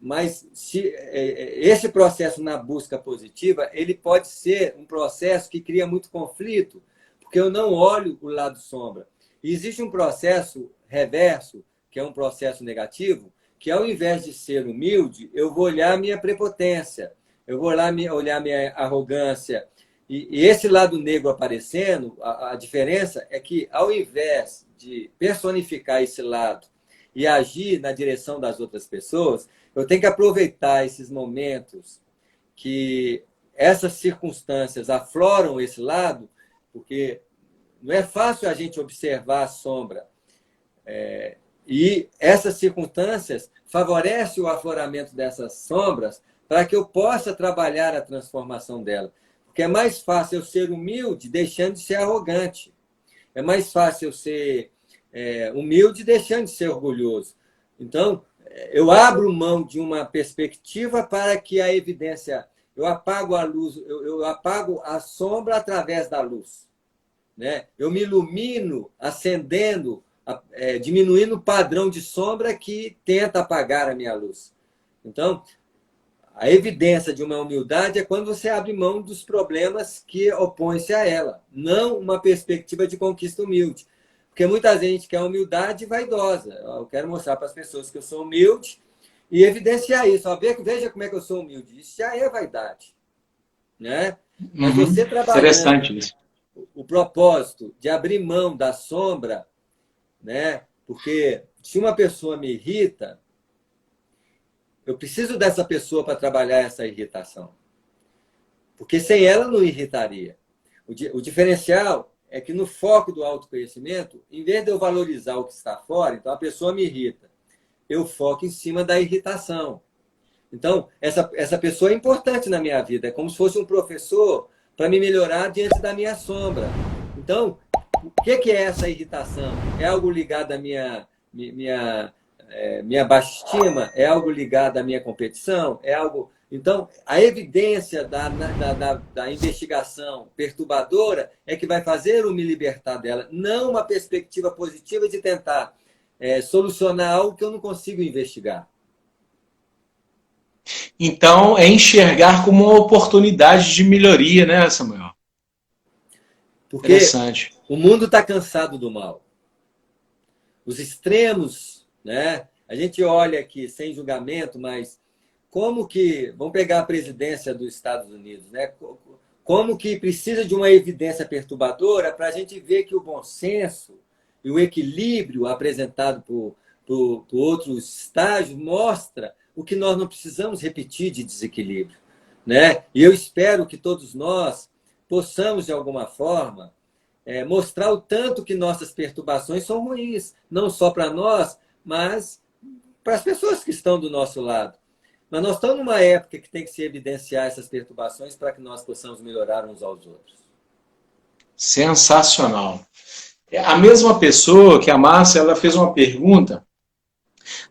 Mas esse processo na busca positiva, ele pode ser um processo que cria muito conflito, porque eu não olho o lado sombra. E existe um processo reverso, que é um processo negativo, que ao invés de ser humilde, eu vou olhar a minha prepotência, eu vou olhar a minha arrogância. E esse lado negro aparecendo, a diferença é que ao invés de personificar esse lado e agir na direção das outras pessoas, eu tenho que aproveitar esses momentos que essas circunstâncias afloram esse lado, porque não é fácil a gente observar a sombra. E essas circunstâncias favorecem o afloramento dessas sombras para que eu possa trabalhar a transformação dela. Porque é mais fácil eu ser humilde deixando de ser arrogante. É mais fácil eu ser humilde deixando de ser orgulhoso. Então, eu abro mão de uma perspectiva para que a evidência... Eu apago a luz, eu apago a sombra através da luz, né? Eu me ilumino acendendo, diminuindo o padrão de sombra que tenta apagar a minha luz. Então, a evidência de uma humildade é quando você abre mão dos problemas que opõem-se a ela, não uma perspectiva de conquista humilde. Porque muita gente quer humildade vaidosa. Eu quero mostrar para as pessoas que eu sou humilde e evidenciar isso. Veja como é que eu sou humilde. Isso já é vaidade, né? Mas você trabalhando interessante isso. o propósito de abrir mão da sombra, né? Porque se uma pessoa me irrita, eu preciso dessa pessoa para trabalhar essa irritação. Porque sem ela não irritaria. O diferencial é que no foco do autoconhecimento, em vez de eu valorizar o que está fora, então a pessoa me irrita, eu foco em cima da irritação. Então, essa pessoa é importante na minha vida, é como se fosse um professor para me melhorar diante da minha sombra. Então, o que é essa irritação? É algo ligado à minha baixa estima? É algo ligado à minha competição? É algo... Então, a evidência da investigação perturbadora é que vai fazer eu me libertar dela, não uma perspectiva positiva de tentar solucionar algo que eu não consigo investigar. Então, é enxergar como uma oportunidade de melhoria, né, Samuel? Porque o mundo está cansado do mal. Os extremos, né? A gente olha aqui sem julgamento, mas como que... Vamos pegar a presidência dos Estados Unidos, né? Como que precisa de uma evidência perturbadora para a gente ver que o bom senso e o equilíbrio apresentado por outros estágios mostra o que nós não precisamos repetir de desequilíbrio, né? E eu espero que todos nós possamos, de alguma forma, mostrar o tanto que nossas perturbações são ruins, não só para nós, mas para as pessoas que estão do nosso lado. Mas nós estamos numa época que tem que se evidenciar essas perturbações para que nós possamos melhorar uns aos outros. Sensacional. A mesma pessoa que a Márcia, ela fez uma pergunta,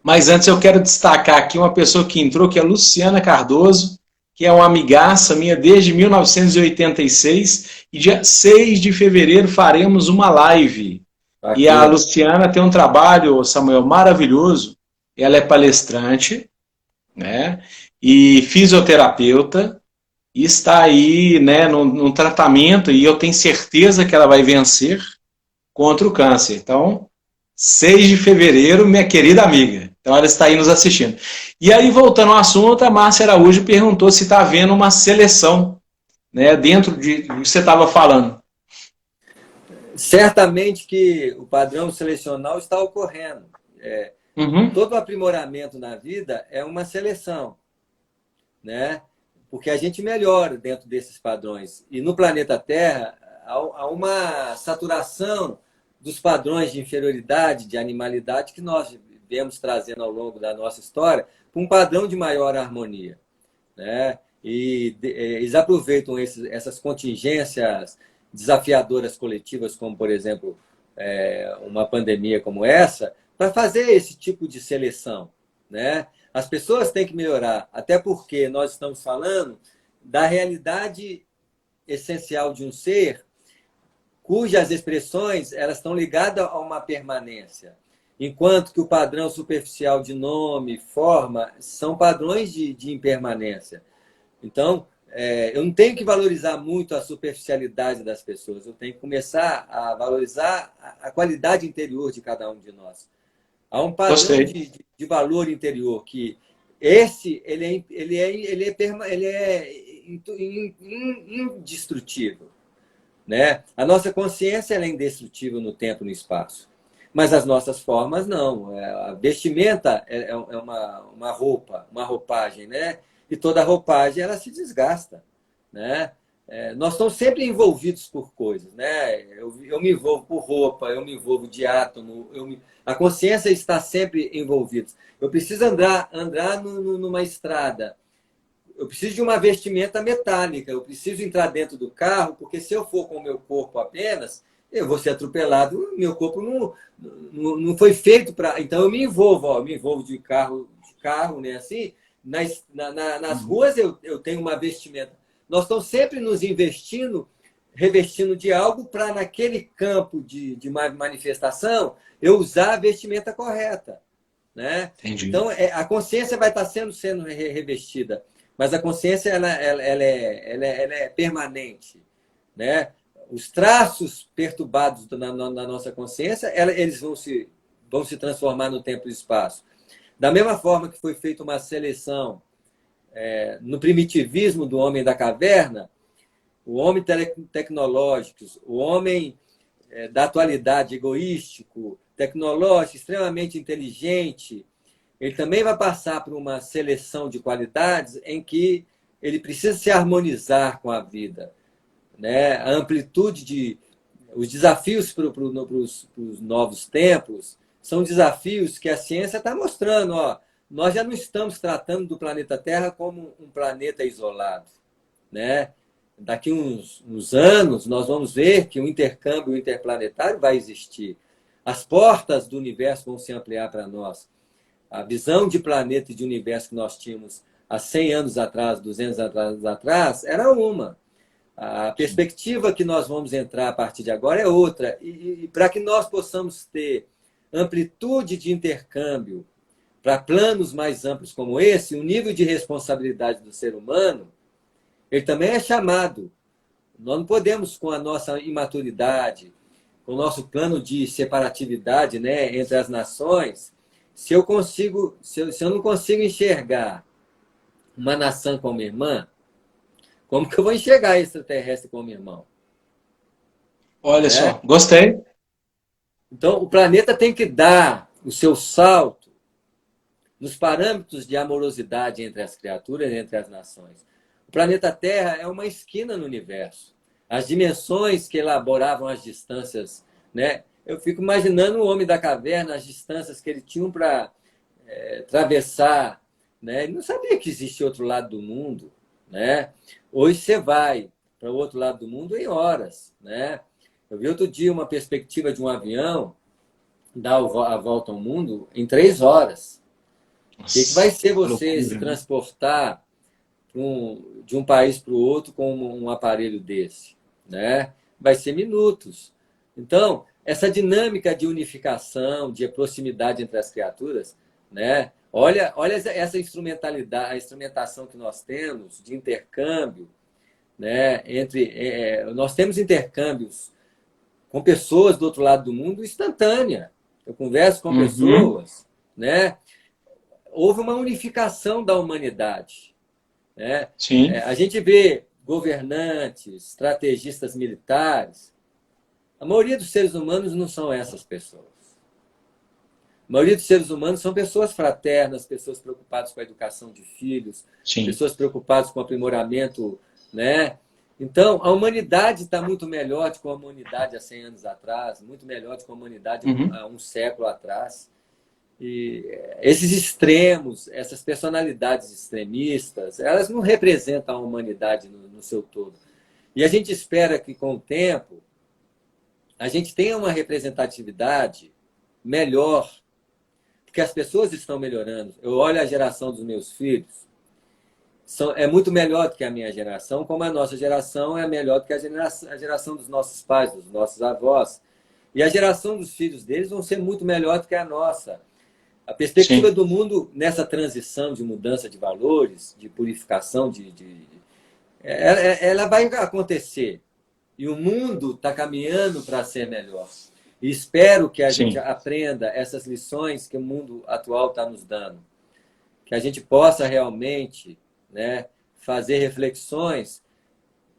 mas antes eu quero destacar aqui uma pessoa que entrou, que é a Luciana Cardoso, que é uma amigaça minha desde 1986, e dia 6 de fevereiro faremos uma live. Aqui. E a Luciana tem um trabalho, Samuel, maravilhoso. Ela é palestrante, né, e fisioterapeuta, e está aí, né, num tratamento, e eu tenho certeza que ela vai vencer contra o câncer. Então, 6 de fevereiro, minha querida amiga. Então, ela está aí nos assistindo. E aí, voltando ao assunto, a Márcia Araújo perguntou se está havendo uma seleção, né, dentro do que você estava falando. Certamente que o padrão selecional está ocorrendo. Todo aprimoramento na vida é uma seleção, né? Porque a gente melhora dentro desses padrões. E no planeta Terra, há uma saturação dos padrões de inferioridade, de animalidade que nós viemos trazendo ao longo da nossa história para um padrão de maior harmonia, né? E eles aproveitam essas contingências desafiadoras coletivas, como, por exemplo, uma pandemia como essa, para fazer esse tipo de seleção, né? As pessoas têm que melhorar, até porque nós estamos falando da realidade essencial de um ser, cujas expressões elas estão ligadas a uma permanência, enquanto que o padrão superficial de nome, forma, são padrões de impermanência. Então, eu não tenho que valorizar muito a superficialidade das pessoas, eu tenho que começar a valorizar a qualidade interior de cada um de nós. Há um padrão Gostei. de valor interior que esse ele é indestrutível, né? A nossa consciência ela é indestrutível no tempo e no espaço, mas as nossas formas não. A vestimenta é uma roupa, uma roupagem, né? E toda roupagem ela se desgasta, né? Nós estamos sempre envolvidos por coisas, né? Eu me envolvo por roupa, eu me envolvo de átomo, a consciência está sempre envolvida. Eu preciso andar numa estrada, eu preciso de uma vestimenta metálica, eu preciso entrar dentro do carro, porque se eu for com o meu corpo apenas, eu vou ser atropelado, meu corpo não foi feito para... Então eu me envolvo, eu me envolvo de carro, né? Assim, nas ruas eu tenho uma vestimenta. Nós estamos sempre nos revestindo de algo para naquele campo de manifestação eu usar a vestimenta correta, né? Entendi. Então a consciência vai estar sendo revestida, mas a consciência ela é permanente, né? Os traços perturbados na nossa consciência, eles vão se transformar no tempo e espaço. Da mesma forma que foi feita uma seleção no primitivismo do homem da caverna, o homem tecnológico, o homem da atualidade egoístico, tecnológico, extremamente inteligente, ele também vai passar por uma seleção de qualidades em que ele precisa se harmonizar com a vida, né? A amplitude os desafios para os novos tempos são desafios que a ciência está mostrando. Ó, nós já não estamos tratando do planeta Terra como um planeta isolado, né? Daqui uns anos, nós vamos ver que o intercâmbio interplanetário vai existir. As portas do universo vão se ampliar para nós. A visão de planeta e de universo que nós tínhamos há 100 anos atrás, 200 anos atrás, era uma. A perspectiva que nós vamos entrar a partir de agora é outra. E para que nós possamos ter amplitude de intercâmbio para planos mais amplos como esse, o nível de responsabilidade do ser humano, ele também é chamado. Nós não podemos, com a nossa imaturidade, com o nosso plano de separatividade, né, entre as nações, se eu não consigo enxergar uma nação como irmã, como que eu vou enxergar extraterrestre como irmão? Olha Né? só, gostei. Então, o planeta tem que dar o seu salto nos parâmetros de amorosidade entre as criaturas e entre as nações. O planeta Terra é uma esquina no universo. As dimensões que elaboravam as distâncias, né? Eu fico imaginando o homem da caverna, as distâncias que ele tinha para atravessar, né? Ele não sabia que existia outro lado do mundo, né? Hoje você vai para o outro lado do mundo em horas, né? Eu vi outro dia uma perspectiva de um avião dar a volta ao mundo em 3 horas. O que vai ser Que você se loucura, né? transportar de um país para o outro com um aparelho desse, né? Vai ser minutos. Então, essa dinâmica de unificação, de proximidade entre as criaturas, né? Olha essa instrumentalidade, a instrumentação que nós temos de intercâmbio, né? Nós temos intercâmbios com pessoas do outro lado do mundo instantânea. Eu converso com Uhum, pessoas, né? Houve uma unificação da humanidade, né? sim. A gente vê governantes, estrategistas militares. A maioria dos seres humanos não são essas pessoas. A maioria dos seres humanos são pessoas fraternas, pessoas preocupadas com a educação de filhos, Sim. pessoas preocupadas com o aprimoramento, né? Então, a humanidade está muito melhor do que a humanidade há 100 anos atrás, muito melhor do que a humanidade Uhum. há um século atrás. E esses extremos, essas personalidades extremistas, elas não representam a humanidade no seu todo. E a gente espera que, com o tempo, a gente tenha uma representatividade melhor, porque as pessoas estão melhorando. Eu olho a geração dos meus filhos, é muito melhor do que a minha geração, como a nossa geração é melhor do que a geração dos nossos pais, dos nossos avós. E a geração dos filhos deles vão ser muito melhor do que a nossa. A perspectiva Sim. do mundo nessa transição de mudança de valores, de purificação, ela vai acontecer. E o mundo está caminhando para ser melhor. E espero que a gente Sim. aprenda essas lições que o mundo atual está nos dando. Que a gente possa realmente, né, fazer reflexões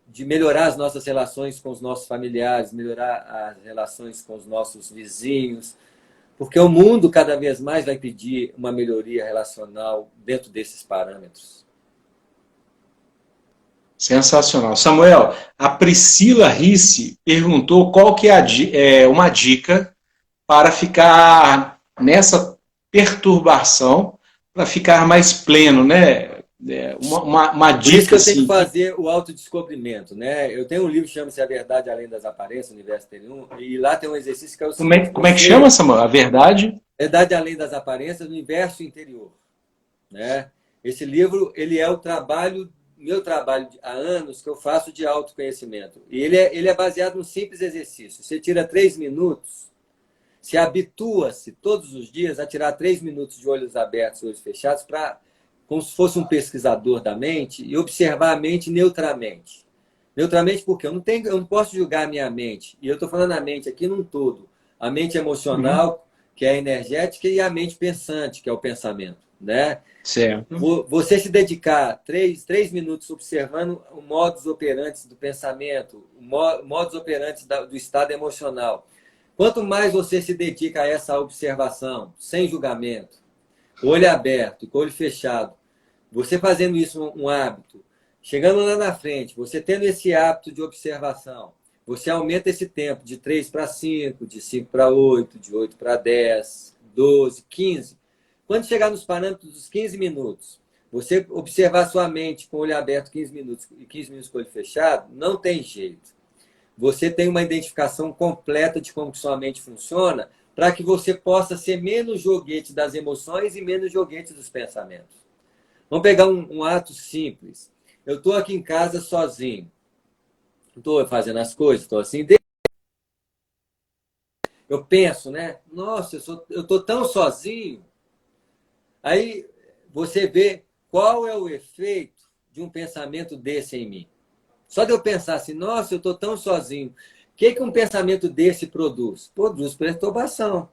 de melhorar as nossas relações com os nossos familiares, melhorar as relações com os nossos vizinhos, porque o mundo cada vez mais vai pedir uma melhoria relacional dentro desses parâmetros. Sensacional. Samuel, a Priscila Risse perguntou qual que é uma dica para ficar nessa perturbação, para ficar mais pleno, né? Uma Por isso que dica eu tenho que assim. fazer o autodescobrimento, né? Eu tenho um livro que chama-se A Verdade Além das Aparências, Universo Interior, e lá tem um exercício que é o seguinte: Como é que chama, Samuel? A verdade? Verdade Além das Aparências, Universo Interior, né? Esse livro, ele é o trabalho, meu trabalho há anos que eu faço de autoconhecimento. E ele é baseado num simples exercício. Você tira 3 minutos, se habitua-se todos os dias a tirar 3 minutos de olhos abertos, olhos fechados, como se fosse um pesquisador da mente, e observar a mente neutramente. Neutramente porque eu não posso julgar a minha mente. E eu estou falando a mente aqui num todo. A mente emocional, que é a energética, e a mente pensante, que é o pensamento, né? Certo. Você se dedicar 3 minutos observando o modus operandi do pensamento, o modus operandi do estado emocional. Quanto mais você se dedica a essa observação, sem julgamento, olho aberto, com olho fechado, você fazendo isso um hábito, chegando lá na frente, você tendo esse hábito de observação, você aumenta esse tempo de 3 para 5, de 5 para 8, de 8 para 10, 12, 15. Quando chegar nos parâmetros dos 15 minutos, você observar sua mente com o olho aberto 15 minutos e 15 minutos com o olho fechado, não tem jeito. Você tem uma identificação completa de como sua mente funciona para que você possa ser menos joguete das emoções e menos joguete dos pensamentos. Vamos pegar um ato simples. Eu estou aqui em casa sozinho. Estou fazendo as coisas, estou assim. Eu penso, né? Nossa, eu estou tão sozinho. Aí você vê qual é o efeito de um pensamento desse em mim. Só de eu pensar assim, nossa, eu estou tão sozinho. O que um pensamento desse produz? Produz perturbação.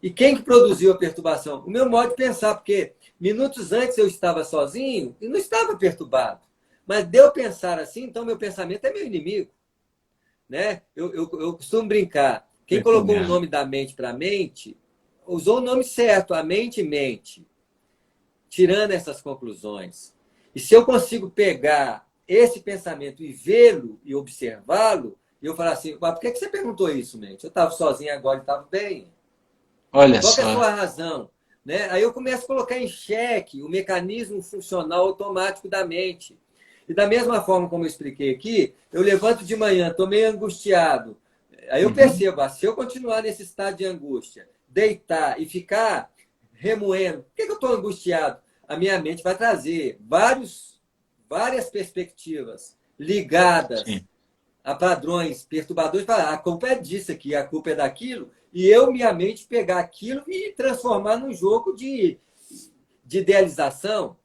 E quem que produziu a perturbação? O meu modo de pensar, porque minutos antes eu estava sozinho e não estava perturbado. Mas de eu pensar assim, então meu pensamento é meu inimigo. Né? Eu costumo brincar. Quem colocou o nome da mente para mente, usou o nome certo, a mente mente, tirando essas conclusões. E se eu consigo pegar esse pensamento e vê-lo e observá-lo, e eu falar assim, por que você perguntou isso, mente? Eu estava sozinho agora e estava bem. Olha Qual que é a só. sua razão? Né? Aí eu começo a colocar em xeque o mecanismo funcional automático da mente. E da mesma forma como eu expliquei aqui, eu levanto de manhã, estou meio angustiado. Aí eu percebo, se eu continuar nesse estado de angústia, deitar e ficar remoendo, por que eu estou angustiado? A minha mente vai trazer várias perspectivas ligadas Sim. a padrões perturbadores. A culpa é disso aqui, a culpa é daquilo. E eu, minha mente, pegar aquilo e transformar num jogo de idealização.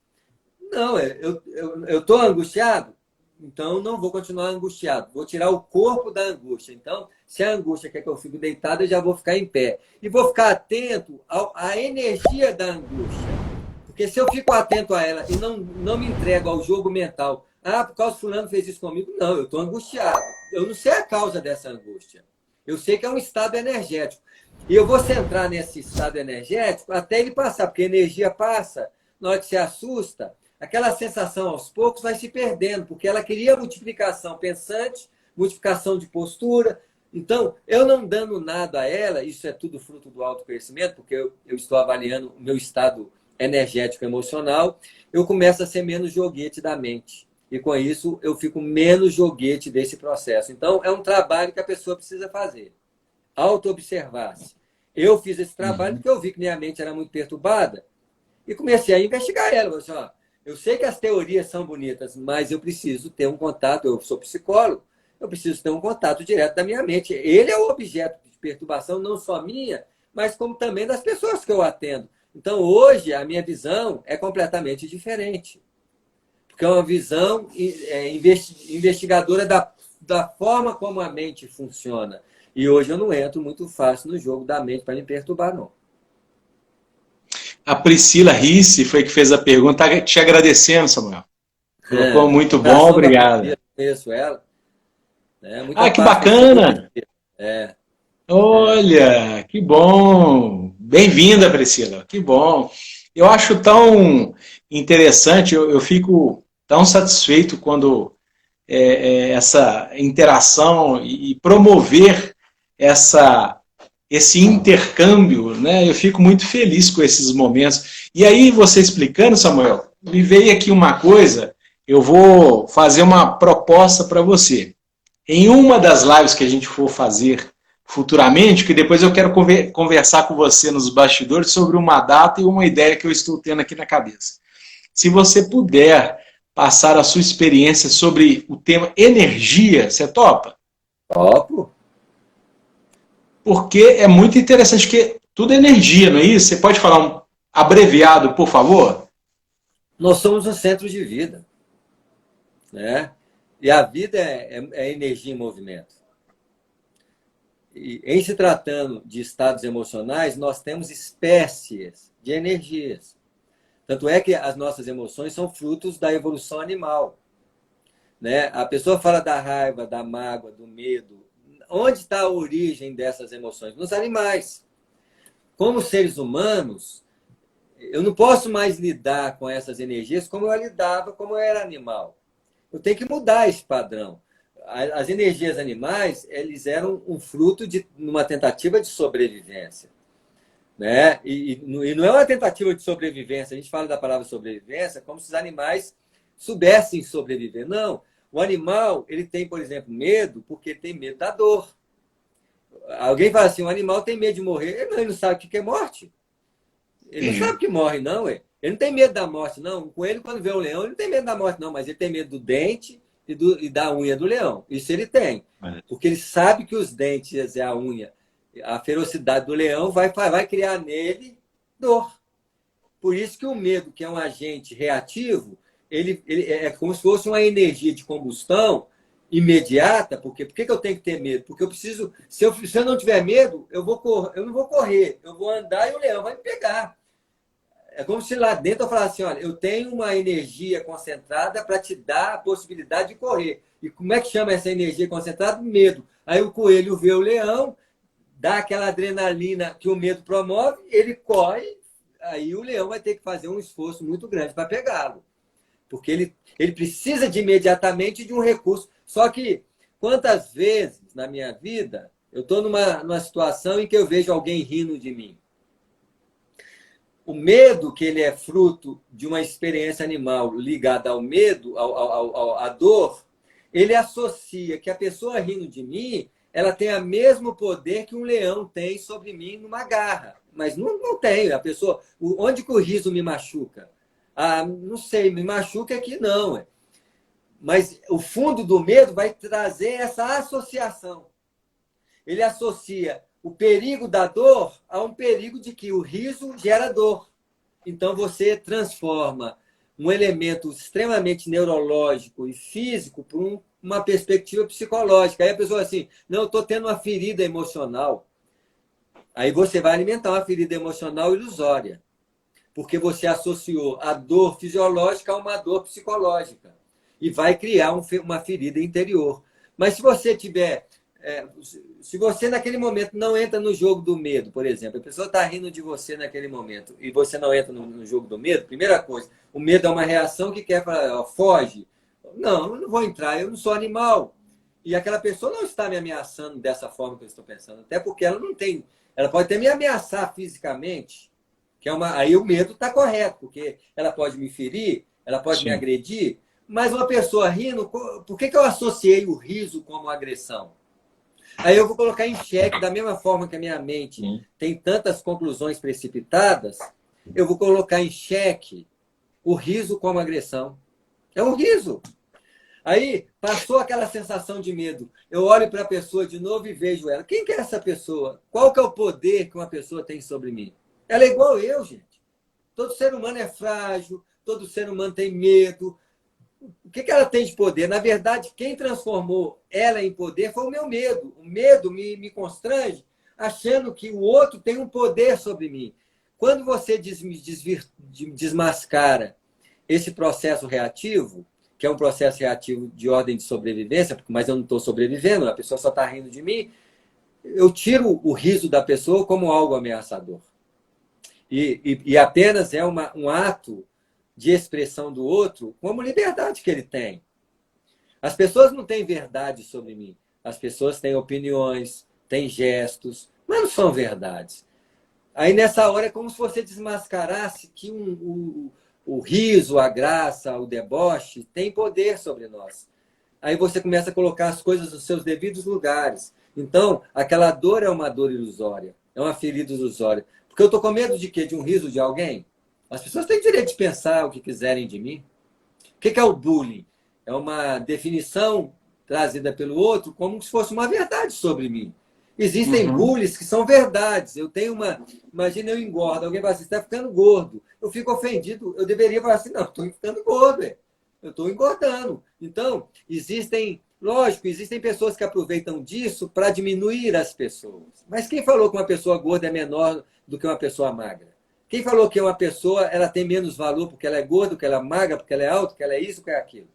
Não, eu estou angustiado, então não vou continuar angustiado. Vou tirar o corpo da angústia. Então, se a angústia quer que eu fique deitado, eu já vou ficar em pé. E vou ficar atento à energia da angústia. Porque se eu fico atento a ela e não me entrego ao jogo mental, por causa que fulano fez isso comigo, não, eu estou angustiado. Eu não sei a causa dessa angústia. Eu sei que é um estado energético. E eu vou centrar nesse estado energético até ele passar, porque a energia passa, na hora que se assusta, aquela sensação aos poucos vai se perdendo, porque ela cria multiplicação pensante, multiplicação de postura. Então, eu não dando nada a ela, isso é tudo fruto do autoconhecimento, porque eu estou avaliando o meu estado energético emocional, eu começo a ser menos joguete da mente. e com isso eu fico menos joguete desse processo. Então, é um trabalho que a pessoa precisa fazer. Auto-observar-se. Eu fiz esse trabalho porque eu vi que minha mente era muito perturbada e comecei a investigar ela. Falei assim, ó, eu sei que as teorias são bonitas, mas eu preciso ter um contato, eu sou psicólogo, eu preciso ter um contato direto da minha mente. Ele é o objeto de perturbação, não só minha, mas como também das pessoas que eu atendo. Então, hoje, a minha visão é completamente diferente. Porque é uma visão investigadora da forma como a mente funciona. E hoje eu não entro muito fácil no jogo da mente para me perturbar, não. A Priscila Risse foi que fez a pergunta, tá te agradecendo, Samuel. Colocou Um muito bom, abração para a obrigado. Priscila, conheço ela. Né? Muita Ah, que paz para você, viu, bacana! Priscila? É, Olha, que bom! Bem-vinda, Priscila, que bom. Eu acho tão interessante, eu fico tão satisfeito quando essa interação e promover essa, esse intercâmbio, né? Eu fico muito feliz com esses momentos. E aí, você explicando, Samuel, me veio aqui uma coisa, eu vou fazer uma proposta para você. Em uma das lives que a gente for fazer futuramente, que depois eu quero conversar com você nos bastidores sobre uma data e uma ideia que eu estou tendo aqui na cabeça. Se você puder passar a sua experiência sobre o tema energia, você topa? topo. Porque é muito interessante, porque tudo é energia, não é isso? Você pode falar um abreviado, por favor? Nós somos um centro de vida. Né? E a vida é energia em movimento. E, em se tratando de estados emocionais, nós temos espécies de energias. Tanto é que as nossas emoções são frutos da evolução animal. Né? A pessoa fala da raiva, da mágoa, do medo. Onde está a origem dessas emoções? Nos animais. Como seres humanos, eu não posso mais lidar com essas energias como eu lidava, como eu era animal. Eu tenho que mudar esse padrão. As energias animais, eles eram um fruto de uma tentativa de sobrevivência. Né? E não é uma tentativa de sobrevivência. A gente fala da palavra sobrevivência como se os animais soubessem sobreviver. Não. O animal, ele tem, por exemplo, medo porque ele tem medo da dor. Alguém fala assim, o animal tem medo de morrer. Ele não sabe o que é morte. Ele não sabe que morre, não, ué. Ele não tem medo da morte, não. O coelho, quando vê o leão, ele não tem medo da morte, não. Mas ele tem medo do dente e da unha do leão. Isso ele tem. Porque ele sabe que os dentes e a unha, a ferocidade do leão vai criar nele dor. Por isso que o medo, que é um agente reativo, ele é como se fosse uma energia de combustão imediata. Porque por que eu tenho que ter medo? Porque eu preciso. Se eu não tiver medo, eu não vou correr, eu vou andar e o leão vai me pegar. É como se lá dentro eu falasse assim, olha, eu tenho uma energia concentrada para te dar a possibilidade de correr. E como é que chama essa energia concentrada? Medo. Aí o coelho vê o leão, dá aquela adrenalina que o medo promove, ele corre, aí o leão vai ter que fazer um esforço muito grande para pegá-lo. Porque ele precisa de imediatamente de um recurso. Só que quantas vezes na minha vida eu estou numa situação em que eu vejo alguém rindo de mim? O medo, que ele é fruto de uma experiência animal ligada ao medo, à dor, ele associa que a pessoa rindo de mim, ela tem o mesmo poder que um leão tem sobre mim numa garra. Mas não tem. A pessoa, onde que o riso me machuca? Ah, não sei, me machuca aqui não. Mas o fundo do medo vai trazer essa associação. Ele associa o perigo da dor a um perigo de que o riso gera dor. Então, você transforma um elemento extremamente neurológico e físico por uma perspectiva psicológica. Aí a pessoa assim, não, eu estou tendo uma ferida emocional. Aí você vai alimentar uma ferida emocional ilusória, porque você associou a dor fisiológica a uma dor psicológica e vai criar uma ferida interior. Mas se você tiver... se você naquele momento não entra no jogo do medo, por exemplo, a pessoa está rindo de você naquele momento e você não entra no jogo do medo, primeira coisa, o medo é uma reação que quer falar, ó, foge. Não, eu não vou entrar, eu não sou animal. E aquela pessoa não está me ameaçando dessa forma que eu estou pensando, até porque ela não tem, ela pode até me ameaçar fisicamente, que é aí o medo está correto, porque ela pode me ferir, ela pode me agredir, Mas uma pessoa rindo, por que eu associei o riso como agressão? Aí eu vou colocar em xeque, da mesma forma que a minha mente tem tantas conclusões precipitadas, eu vou colocar em xeque o riso como agressão. É um riso. Aí passou aquela sensação de medo. Eu olho para a pessoa de novo e vejo ela. Quem que é essa pessoa? Qual que é o poder que uma pessoa tem sobre mim? Ela é igual eu, gente. Todo ser humano é frágil, todo ser humano tem medo. O que ela tem de poder? Na verdade, quem transformou ela em poder foi o meu medo. O medo me constrange, achando que o outro tem um poder sobre mim. Quando você desmascara esse processo reativo, que é um processo reativo de ordem de sobrevivência, mas eu não estou sobrevivendo, a pessoa só está rindo de mim, eu tiro o riso da pessoa como algo ameaçador. E apenas é um ato de expressão do outro como liberdade que ele tem. As pessoas não têm verdade sobre mim. As pessoas têm opiniões, têm gestos, mas não são verdades. Aí, nessa hora, é como se você desmascarasse que o riso, a graça, o deboche tem poder sobre nós. Aí você começa a colocar as coisas nos seus devidos lugares. Então, aquela dor é uma dor ilusória, é uma ferida ilusória. Porque eu estou com medo de quê? De um riso de alguém? As pessoas têm direito de pensar o que quiserem de mim. O que é o bullying? É uma definição trazida pelo outro como se fosse uma verdade sobre mim. Existem bullies que são verdades. Eu tenho uma... Imagina eu engordo. Alguém fala assim, você está ficando gordo. Eu fico ofendido. Eu deveria falar assim, não, estou ficando gordo. Eu estou engordando. Então, lógico, existem pessoas que aproveitam disso para diminuir as pessoas. Mas quem falou que uma pessoa gorda é menor do que uma pessoa magra? Quem falou que uma pessoa ela tem menos valor porque ela é gorda, porque ela é magra, porque ela é alta, porque ela é isso, porque é aquilo?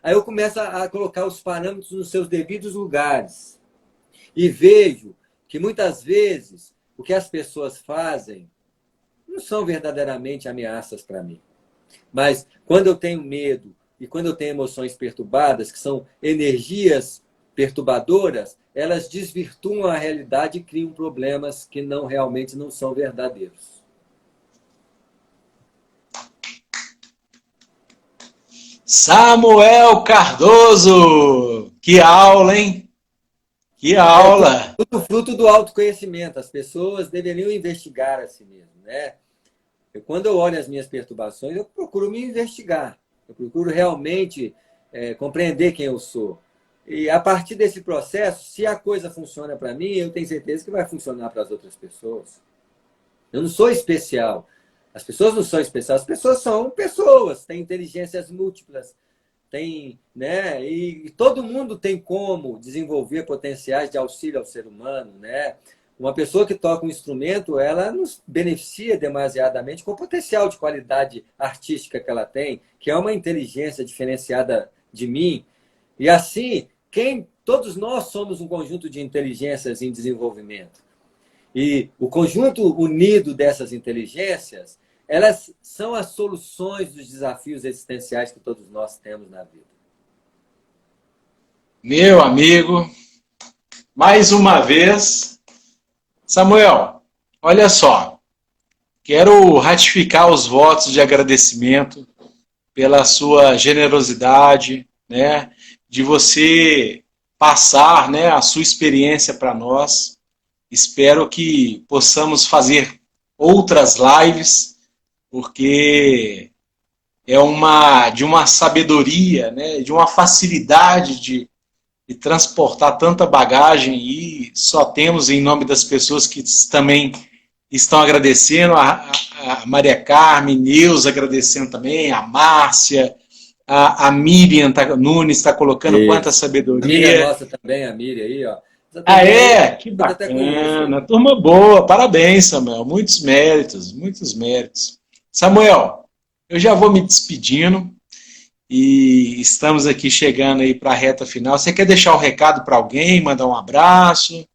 Aí eu começo a colocar os parâmetros nos seus devidos lugares. E vejo que muitas vezes o que as pessoas fazem não são verdadeiramente ameaças para mim. Mas quando eu tenho medo e quando eu tenho emoções perturbadas, que são energias perturbadoras, elas desvirtuam a realidade e criam problemas que realmente não são verdadeiros. Samuel Cardoso! Que aula, hein? Que aula! Tudo fruto do autoconhecimento. As pessoas deveriam investigar a si mesmo, né? Quando eu olho as minhas perturbações, eu procuro me investigar. Eu procuro realmente compreender quem eu sou. E a partir desse processo, se a coisa funciona para mim, eu tenho certeza que vai funcionar para as outras pessoas. Eu não sou especial. As pessoas não são especiais. As pessoas são pessoas, têm inteligências múltiplas, né? E todo mundo tem como desenvolver potenciais de auxílio ao ser humano, né? Uma pessoa que toca um instrumento, ela nos beneficia demasiadamente com o potencial de qualidade artística que ela tem, que é uma inteligência diferenciada de mim. E assim, todos nós somos um conjunto de inteligências em desenvolvimento. E o conjunto unido dessas inteligências, elas são as soluções dos desafios existenciais que todos nós temos na vida. Meu amigo, mais uma vez, Samuel, olha só, quero ratificar os votos de agradecimento pela sua generosidade, né, de você passar, né, a sua experiência para nós. Espero que possamos fazer outras lives, porque é de uma sabedoria, né, de uma facilidade de transportar tanta bagagem, e só temos, em nome das pessoas que também estão agradecendo, a Maria Carmen, Neus agradecendo também, a Márcia, a Miriam Nunes está colocando Isso. quanta sabedoria. Amiga nossa também, a Miriam aí, ó. Que bacana, turma boa, parabéns, Samuel, muitos méritos. Samuel, eu já vou me despedindo, e estamos aqui chegando aí para a reta final. Você quer deixar um recado para alguém, mandar um abraço?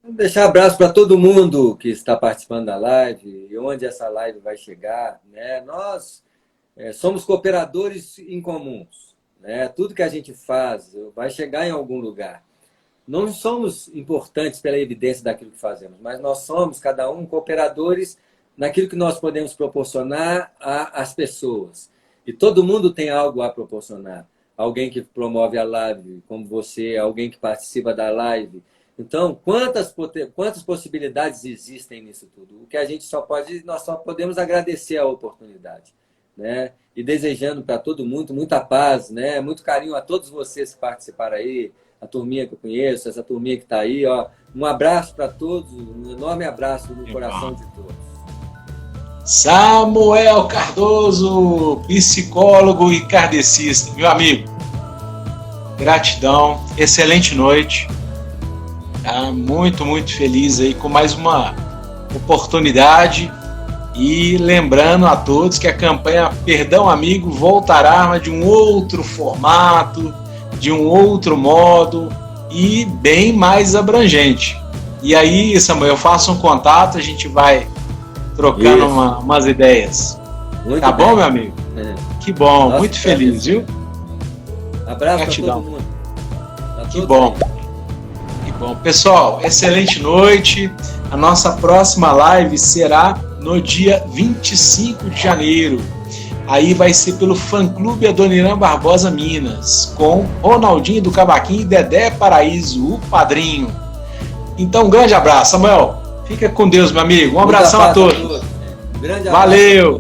Vou deixar um abraço para todo mundo que está participando da live e onde essa live vai chegar, né? Nós somos cooperadores incomuns, né? Tudo que a gente faz vai chegar em algum lugar. Não somos importantes pela evidência daquilo que fazemos, mas nós somos, cada um, cooperadores naquilo que nós podemos proporcionar às pessoas. E todo mundo tem algo a proporcionar. Alguém que promove a live, como você, alguém que participa da live. Então, quantas possibilidades existem nisso tudo? O que a gente nós só podemos agradecer a oportunidade, né? E desejando para todo mundo muita paz, né? Muito carinho a todos vocês que participaram aí, a turminha que eu conheço, essa turminha que está aí, ó. Um abraço para todos, um enorme abraço no coração de todos. Samuel Cardoso, psicólogo e kardecista, meu amigo. Gratidão, excelente noite. Muito, muito feliz aí com mais uma oportunidade. E lembrando a todos que a campanha Perdão Amigo voltará, mas de um outro formato, de um outro modo e bem mais abrangente. E aí, Samuel, faça um contato, a gente vai trocando umas ideias. Muito tá bem. Bom, meu amigo? Que bom, nossa, muito feliz, viu? Abraço para todo mundo. Que bom. Que bom. Pessoal, excelente noite. A nossa próxima live será no dia 25 de janeiro. Aí vai ser pelo fã-clube Adoniran Barbosa Minas, com Ronaldinho do Cavaquinho e Dedé Paraíso, o padrinho. Então, um grande abraço, Samuel. Fica com Deus, meu amigo. Um abração a todos. Grande abraço. Valeu.